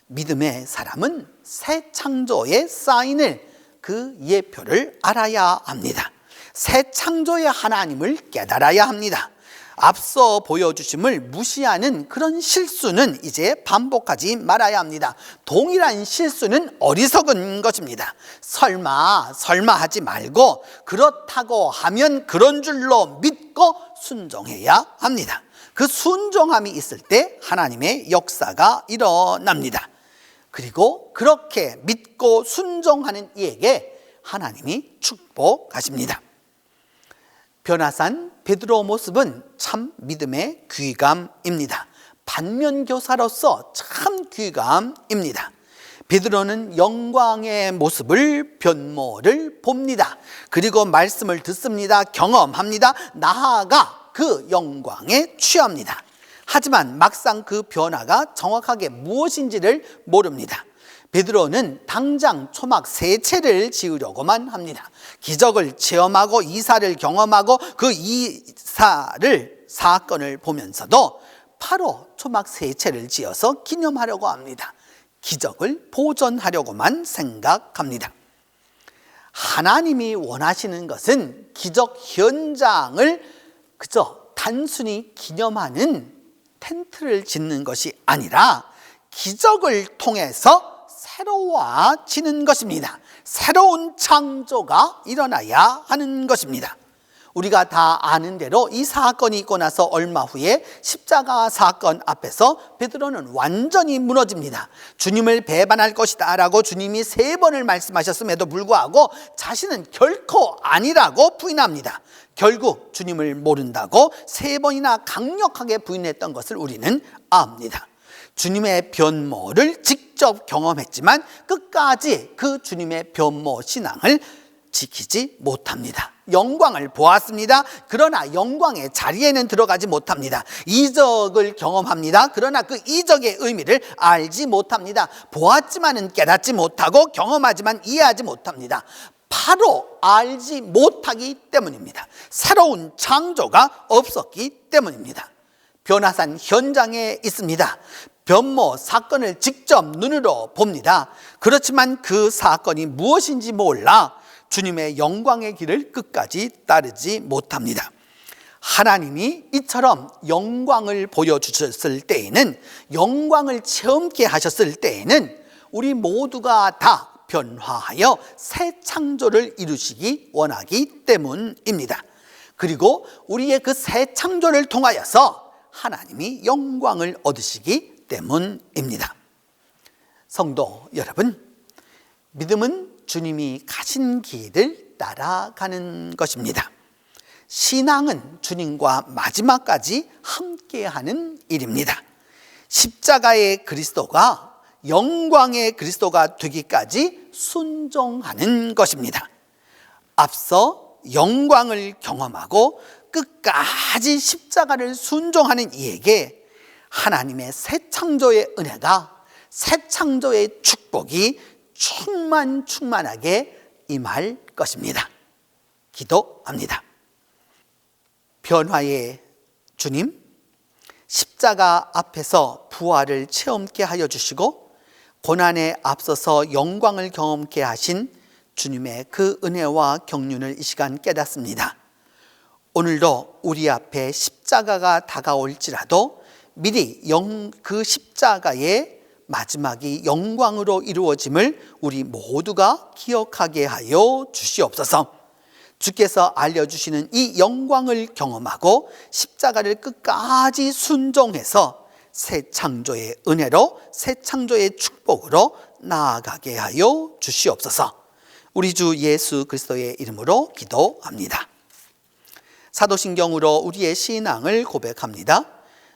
믿음의 사람은 새 창조의 사인을 그 예표를 알아야 합니다. 새 창조의 하나님을 깨달아야 합니다. 앞서 보여주심을 무시하는 그런 실수는 이제 반복하지 말아야 합니다. 동일한 실수는 어리석은 것입니다. 설마 하지 말고 그렇다고 하면 그런 줄로 믿고 순종해야 합니다. 그 순종함이 있을 때 하나님의 역사가 일어납니다. 그리고 그렇게 믿고 순종하는 이에게 하나님이 축복하십니다. 변화산 베드로 모습은 참 믿음의 귀감입니다. 반면교사로서 참 귀감입니다. 베드로는 영광의 모습을 변모를 봅니다. 그리고 말씀을 듣습니다. 경험합니다. 나아가 그 영광에 취합니다. 하지만 막상 그 변화가 정확하게 무엇인지를 모릅니다. 베드로는 당장 초막 3채를 지으려고만 합니다. 기적을 체험하고 이사를 경험하고 그 사건을 보면서도 바로 초막 3채를 지어서 기념하려고 합니다. 기적을 보존하려고만 생각합니다. 하나님이 원하시는 것은 기적 현장을 그저 단순히 기념하는 텐트를 짓는 것이 아니라 기적을 통해서 새로워지는 것입니다. 새로운 창조가 일어나야 하는 것입니다. 우리가 다 아는 대로 이 사건이 있고 나서 얼마 후에 십자가 사건 앞에서 베드로는 완전히 무너집니다. 주님을 배반할 것이다 라고 주님이 3번을 말씀하셨음에도 불구하고 자신은 결코 아니라고 부인합니다. 결국 주님을 모른다고 3번이나 강력하게 부인했던 것을 우리는 압니다. 주님의 변모를 직접 경험했지만 끝까지 그 주님의 변모 신앙을 지키지 못합니다. 영광을 보았습니다. 그러나 영광의 자리에는 들어가지 못합니다. 이적을 경험합니다. 그러나 그 이적의 의미를 알지 못합니다. 보았지만은 깨닫지 못하고 경험하지만 이해하지 못합니다. 바로 알지 못하기 때문입니다. 새로운 창조가 없었기 때문입니다. 변화산 현장에 있습니다. 변모 사건을 직접 눈으로 봅니다. 그렇지만 그 사건이 무엇인지 몰라 주님의 영광의 길을 끝까지 따르지 못합니다. 하나님이 이처럼 영광을 보여주셨을 때에는, 영광을 체험케 하셨을 때에는 우리 모두가 다 변화하여 새 창조를 이루시기 원하기 때문입니다. 그리고 우리의 그 새 창조를 통하여서 하나님이 영광을 얻으시기 때문입니다. 성도 여러분, 믿음은 주님이 가신 길을 따라가는 것입니다. 신앙은 주님과 마지막까지 함께하는 일입니다. 십자가의 그리스도가 영광의 그리스도가 되기까지 순종하는 것입니다. 앞서 영광을 경험하고 끝까지 십자가를 순종하는 이에게 하나님의 새 창조의 은혜가, 새 창조의 축복이 충만하게 임할 것입니다. 기도합니다. 변화의 주님, 십자가 앞에서 부활을 체험케 하여 주시고 고난에 앞서서 영광을 경험케 하신 주님의 그 은혜와 경륜을 이 시간 깨닫습니다. 오늘도 우리 앞에 십자가가 다가올지라도 미리 그 십자가의 마지막이 영광으로 이루어짐을 우리 모두가 기억하게 하여 주시옵소서. 주께서 알려주시는 이 영광을 경험하고 십자가를 끝까지 순종해서 새 창조의 은혜로, 새 창조의 축복으로 나아가게 하여 주시옵소서. 우리 주 예수 그리스도의 이름으로 기도합니다. 사도신경으로 우리의 신앙을 고백합니다.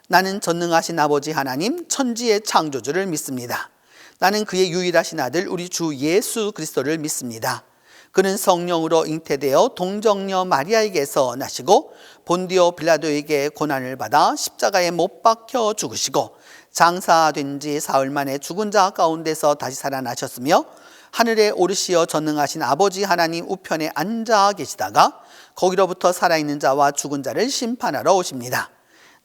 나는 전능하신 아버지 하나님, 천지의 창조주를 믿습니다. 나는 그의 유일하신 아들 우리 주 예수 그리스도를 믿습니다. 그는 성령으로 잉태되어 동정녀 마리아에게서 나시고 본디오 빌라도에게 고난을 받아 십자가에 못 박혀 죽으시고 장사된 지 사흘 만에 죽은 자 가운데서 다시 살아나셨으며 하늘에 오르시어 전능하신 아버지 하나님 우편에 앉아 계시다가 거기로부터 살아있는 자와 죽은 자를 심판하러 오십니다.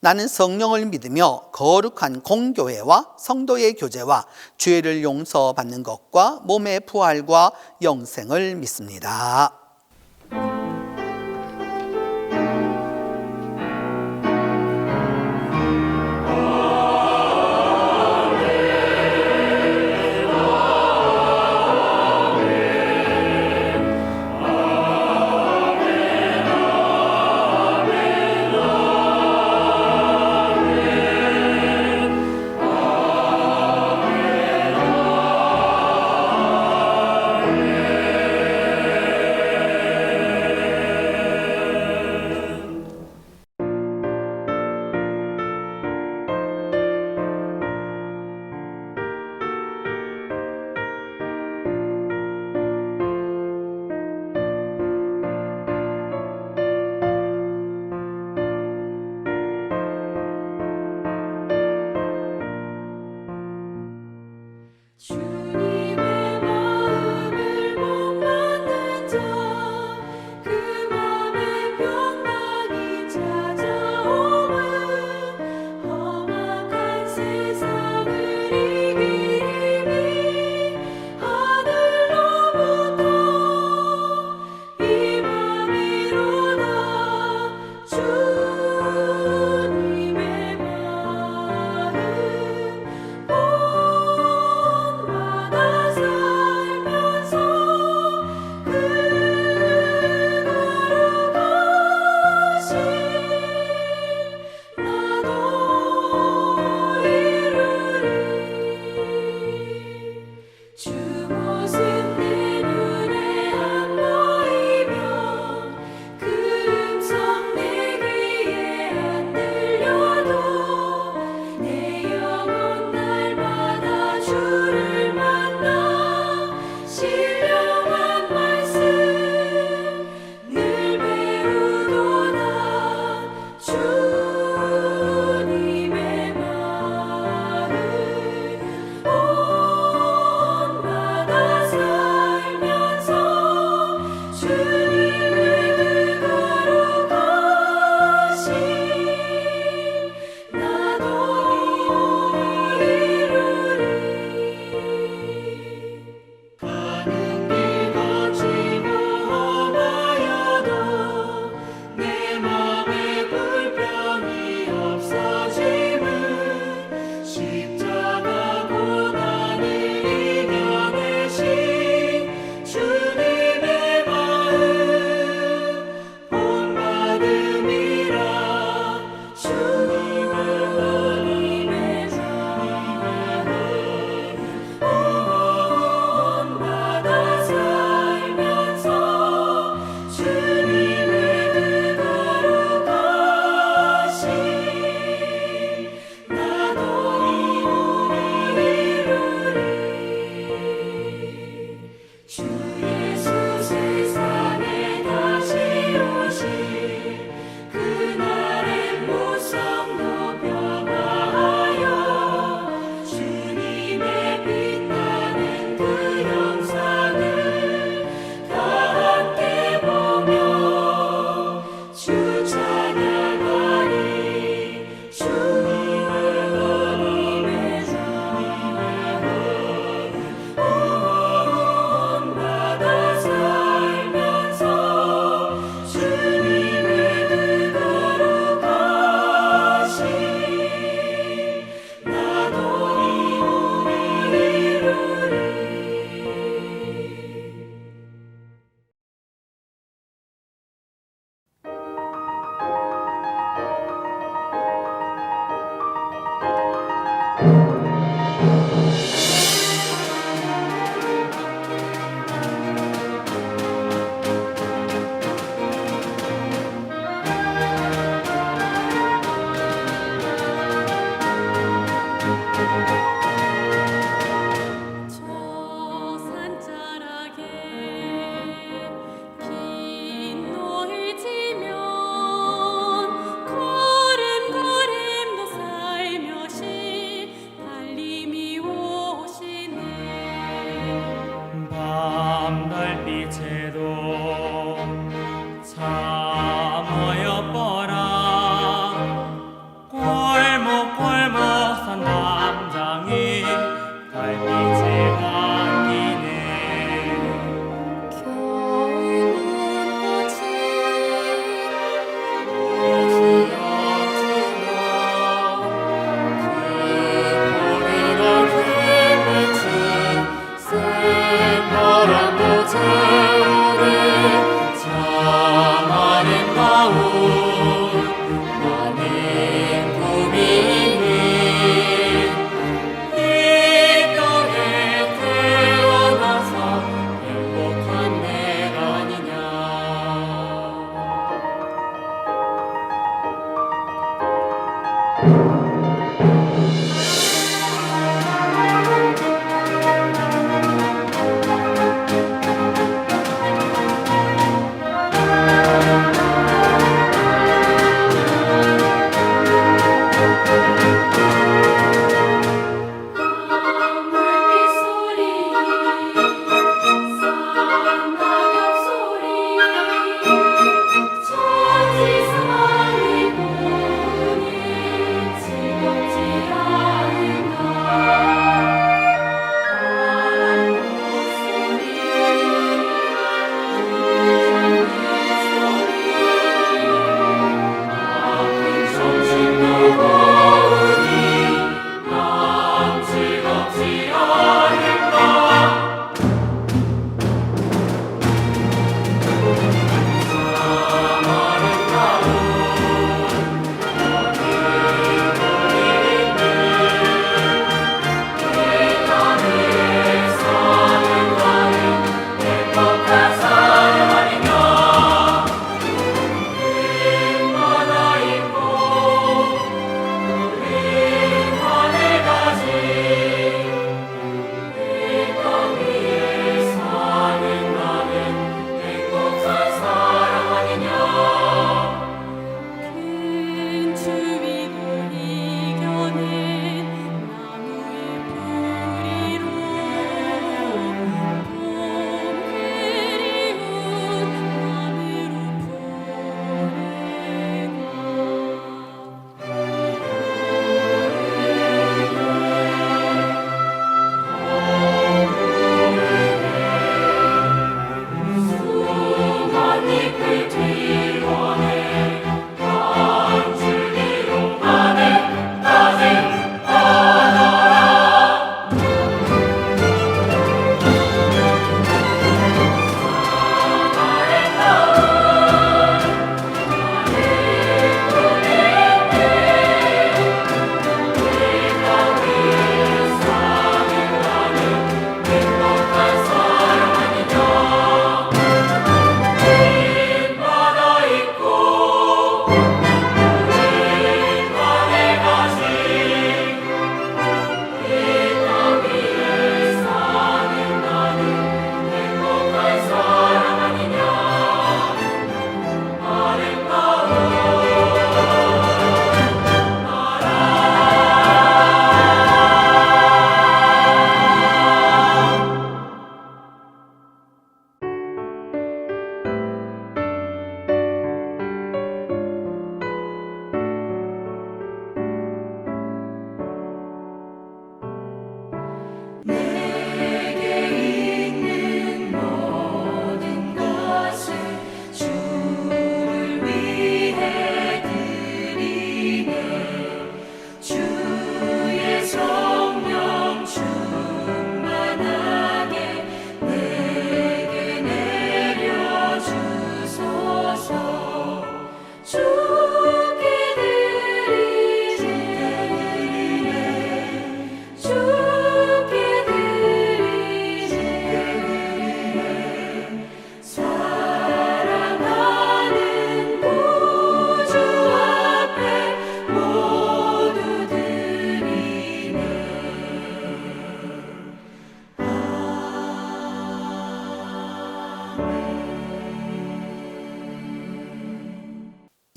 나는 성령을 믿으며 거룩한 공교회와 성도의 교제와 죄를 용서받는 것과 몸의 부활과 영생을 믿습니다. 주님의 그 거룩하신 나도 이루리 주 예수 세상에 다시 오실 그날의 무성도 변화하여 주님의 빛나는 그 영상을 다 함께 보며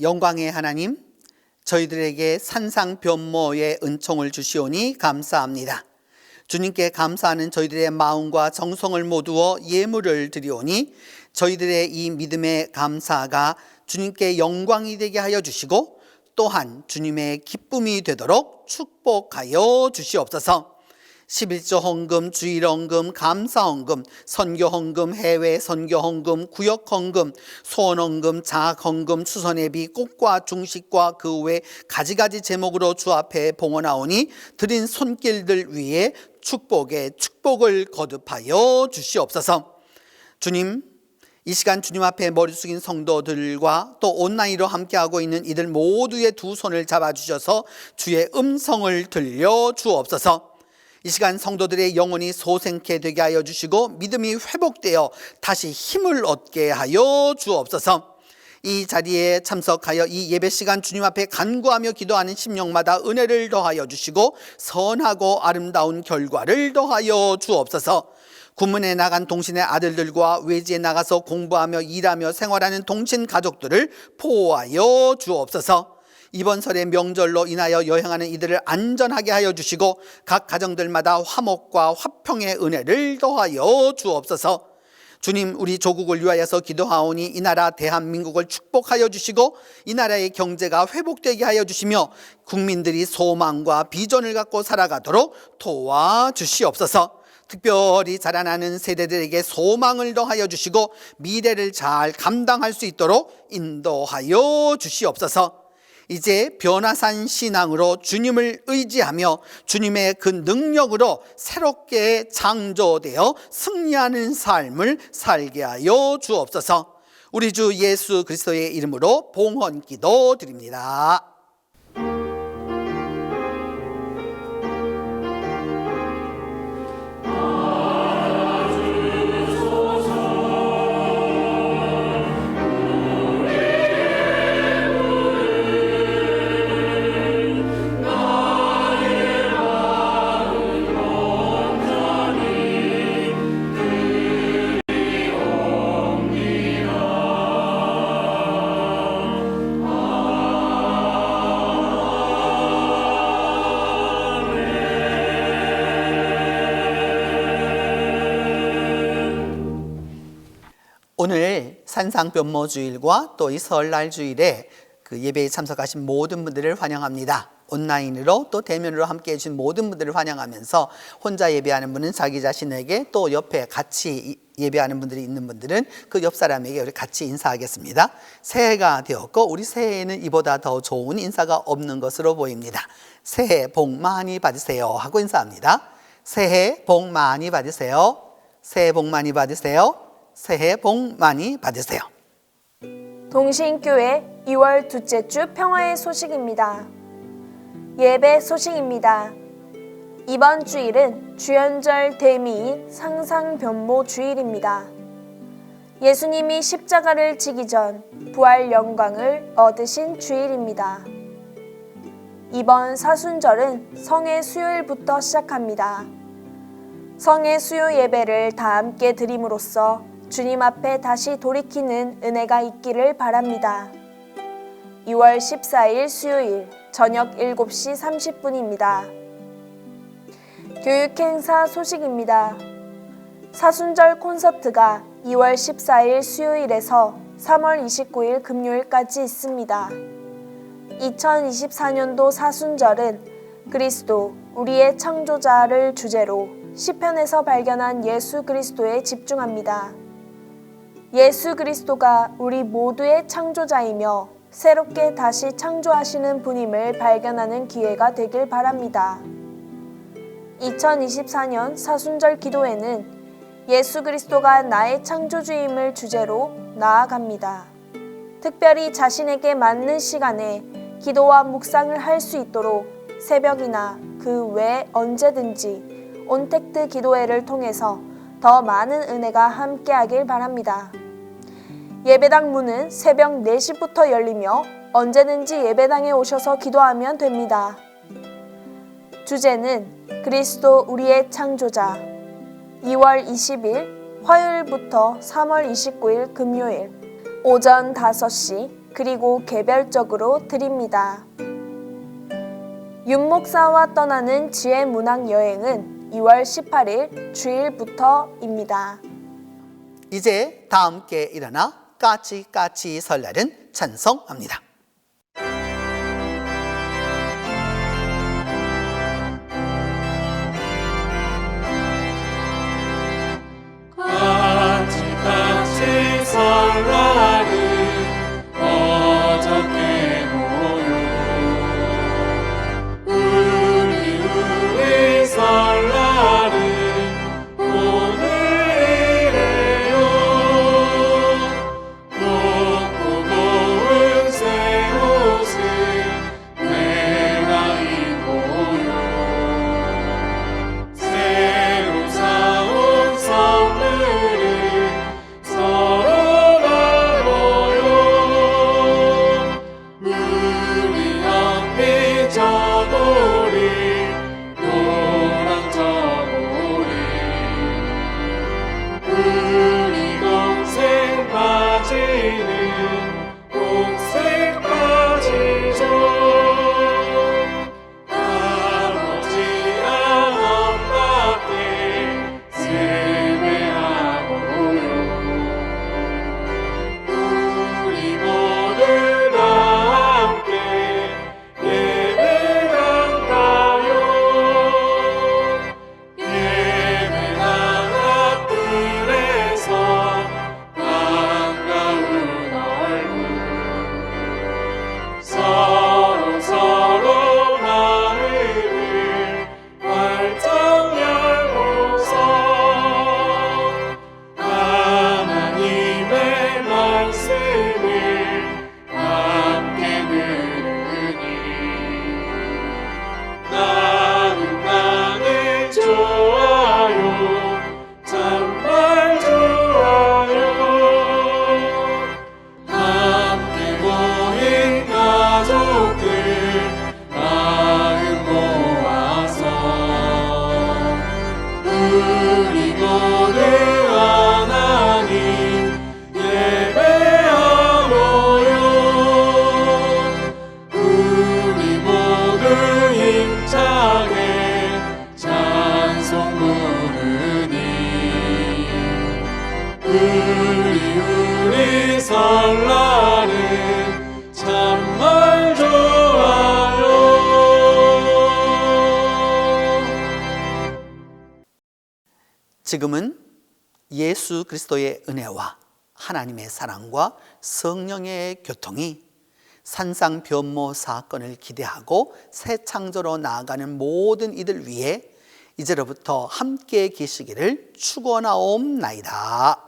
영광의 하나님, 저희들에게 산상변모의 은총을 주시오니 감사합니다. 주님께 감사하는 저희들의 마음과 정성을 모두어 예물을 드리오니 저희들의 이 믿음의 감사가 주님께 영광이 되게 하여 주시고 또한 주님의 기쁨이 되도록 축복하여 주시옵소서. 11조 헌금, 주일 헌금, 감사 헌금, 선교 헌금, 해외 선교 헌금, 구역 헌금, 소원 헌금, 자학 헌금, 추선예비, 꽃과 중식과 그 외 가지가지 제목으로 주 앞에 봉헌하오니 드린 손길들 위에 축복에 축복을 거듭하여 주시옵소서. 주님, 이 시간 주님 앞에 머리 숙인 성도들과 또 온라인으로 함께하고 있는 이들 모두의 두 손을 잡아주셔서 주의 음성을 들려 주옵소서. 이 시간 성도들의 영혼이 소생케 되게 하여 주시고 믿음이 회복되어 다시 힘을 얻게 하여 주옵소서. 이 자리에 참석하여 이 예배 시간 주님 앞에 간구하며 기도하는 심령마다 은혜를 더하여 주시고 선하고 아름다운 결과를 더하여 주옵소서. 군문에 나간 동신의 아들들과 외지에 나가서 공부하며 일하며 생활하는 동신 가족들을 보호하여 주옵소서. 이번 설의 명절로 인하여 여행하는 이들을 안전하게 하여 주시고 각 가정들마다 화목과 화평의 은혜를 더하여 주옵소서. 주님, 우리 조국을 위하여서 기도하오니 이 나라 대한민국을 축복하여 주시고 이 나라의 경제가 회복되게 하여 주시며 국민들이 소망과 비전을 갖고 살아가도록 도와주시옵소서. 특별히 자라나는 세대들에게 소망을 더하여 주시고 미래를 잘 감당할 수 있도록 인도하여 주시옵소서. 이제 변화산 신앙으로 주님을 의지하며 주님의 그 능력으로 새롭게 창조되어 승리하는 삶을 살게 하여 주옵소서. 우리 주 예수 그리스도의 이름으로 봉헌 기도 드립니다. 오늘 산상변모주일과 또 이 설날 주일에 그 예배에 참석하신 모든 분들을 환영합니다. 온라인으로 또 대면으로 함께 해주신 모든 분들을 환영하면서 혼자 예배하는 분은 자기 자신에게 또 옆에 같이 예배하는 분들이 있는 분들은 그 옆 사람에게 우리 같이 인사하겠습니다. 새해가 되었고 우리 새해에는 이보다 더 좋은 인사가 없는 것으로 보입니다. 새해 복 많이 받으세요 하고 인사합니다. 새해 복 많이 받으세요. 새해 복 많이 받으세요. 새해 복 많이 받으세요. 동신교회 2월 둘째 주 평화의 소식입니다. 예배 소식입니다. 이번 주일은 주연절 대미인 상상변모 주일입니다. 예수님이 십자가를 지기 전 부활 영광을 얻으신 주일입니다. 이번 사순절은 성의 수요일부터 시작합니다. 성의 수요 예배를 다 함께 드림으로써 주님 앞에 다시 돌이키는 은혜가 있기를 바랍니다. 2월 14일 수요일 저녁 7시 30분입니다. 교육행사 소식입니다. 사순절 콘서트가 2월 14일 수요일에서 3월 29일 금요일까지 있습니다. 2024년도 사순절은 그리스도 우리의 창조자를 주제로 시편에서 발견한 예수 그리스도에 집중합니다. 예수 그리스도가 우리 모두의 창조자이며 새롭게 다시 창조하시는 분임을 발견하는 기회가 되길 바랍니다. 2024년 사순절 기도회는 예수 그리스도가 나의 창조주임을 주제로 나아갑니다. 특별히 자신에게 맞는 시간에 기도와 묵상을 할 수 있도록 새벽이나 그 외 언제든지 온택트 기도회를 통해서 더 많은 은혜가 함께하길 바랍니다. 예배당 문은 새벽 4시부터 열리며 언제든지 예배당에 오셔서 기도하면 됩니다. 주제는 그리스도 우리의 창조자. 2월 20일 화요일부터 3월 29일 금요일 오전 5시, 그리고 개별적으로 드립니다. 윤목사와 떠나는 지혜 문학 여행은 2월 18일 주일부터입니다. 이제 다 함께 일어나 까치까치 설날은 찬송합니다. 까치까치 설날은 어저께 모여 우리 설날은 오늘이래요. 높고 고운 새 옷을 내가 입고요. 새로 사온 선물을 서로 나눠요. 우리 앞이 저고리 노란 저고리 우리 동생 바지는 녹색 바지죠. 아버지랑 엄마께 세배하고요. 우리 모두 다 함께 예배당 가요. 예배당 앞뜰에서 반가운 얼굴 서로 마음을 활짝 열고서 하나님의 말씀을 함께 들으니 나는 좋아요. 정말 좋아요. 함께 모인 가족들 마음 모아서 우리 모두 하나님 예배하고요. 우리 모두 힘차게 찬송 부르니 우리 설날은 정말 좋아요. 지금은 예수 그리스도의 은혜와 하나님의 사랑과 성령의 교통이 산상 변모 사건을 기대하고 새 창조로 나아가는 모든 이들 위해 이제로부터 함께 계시기를 축원하옵나이다.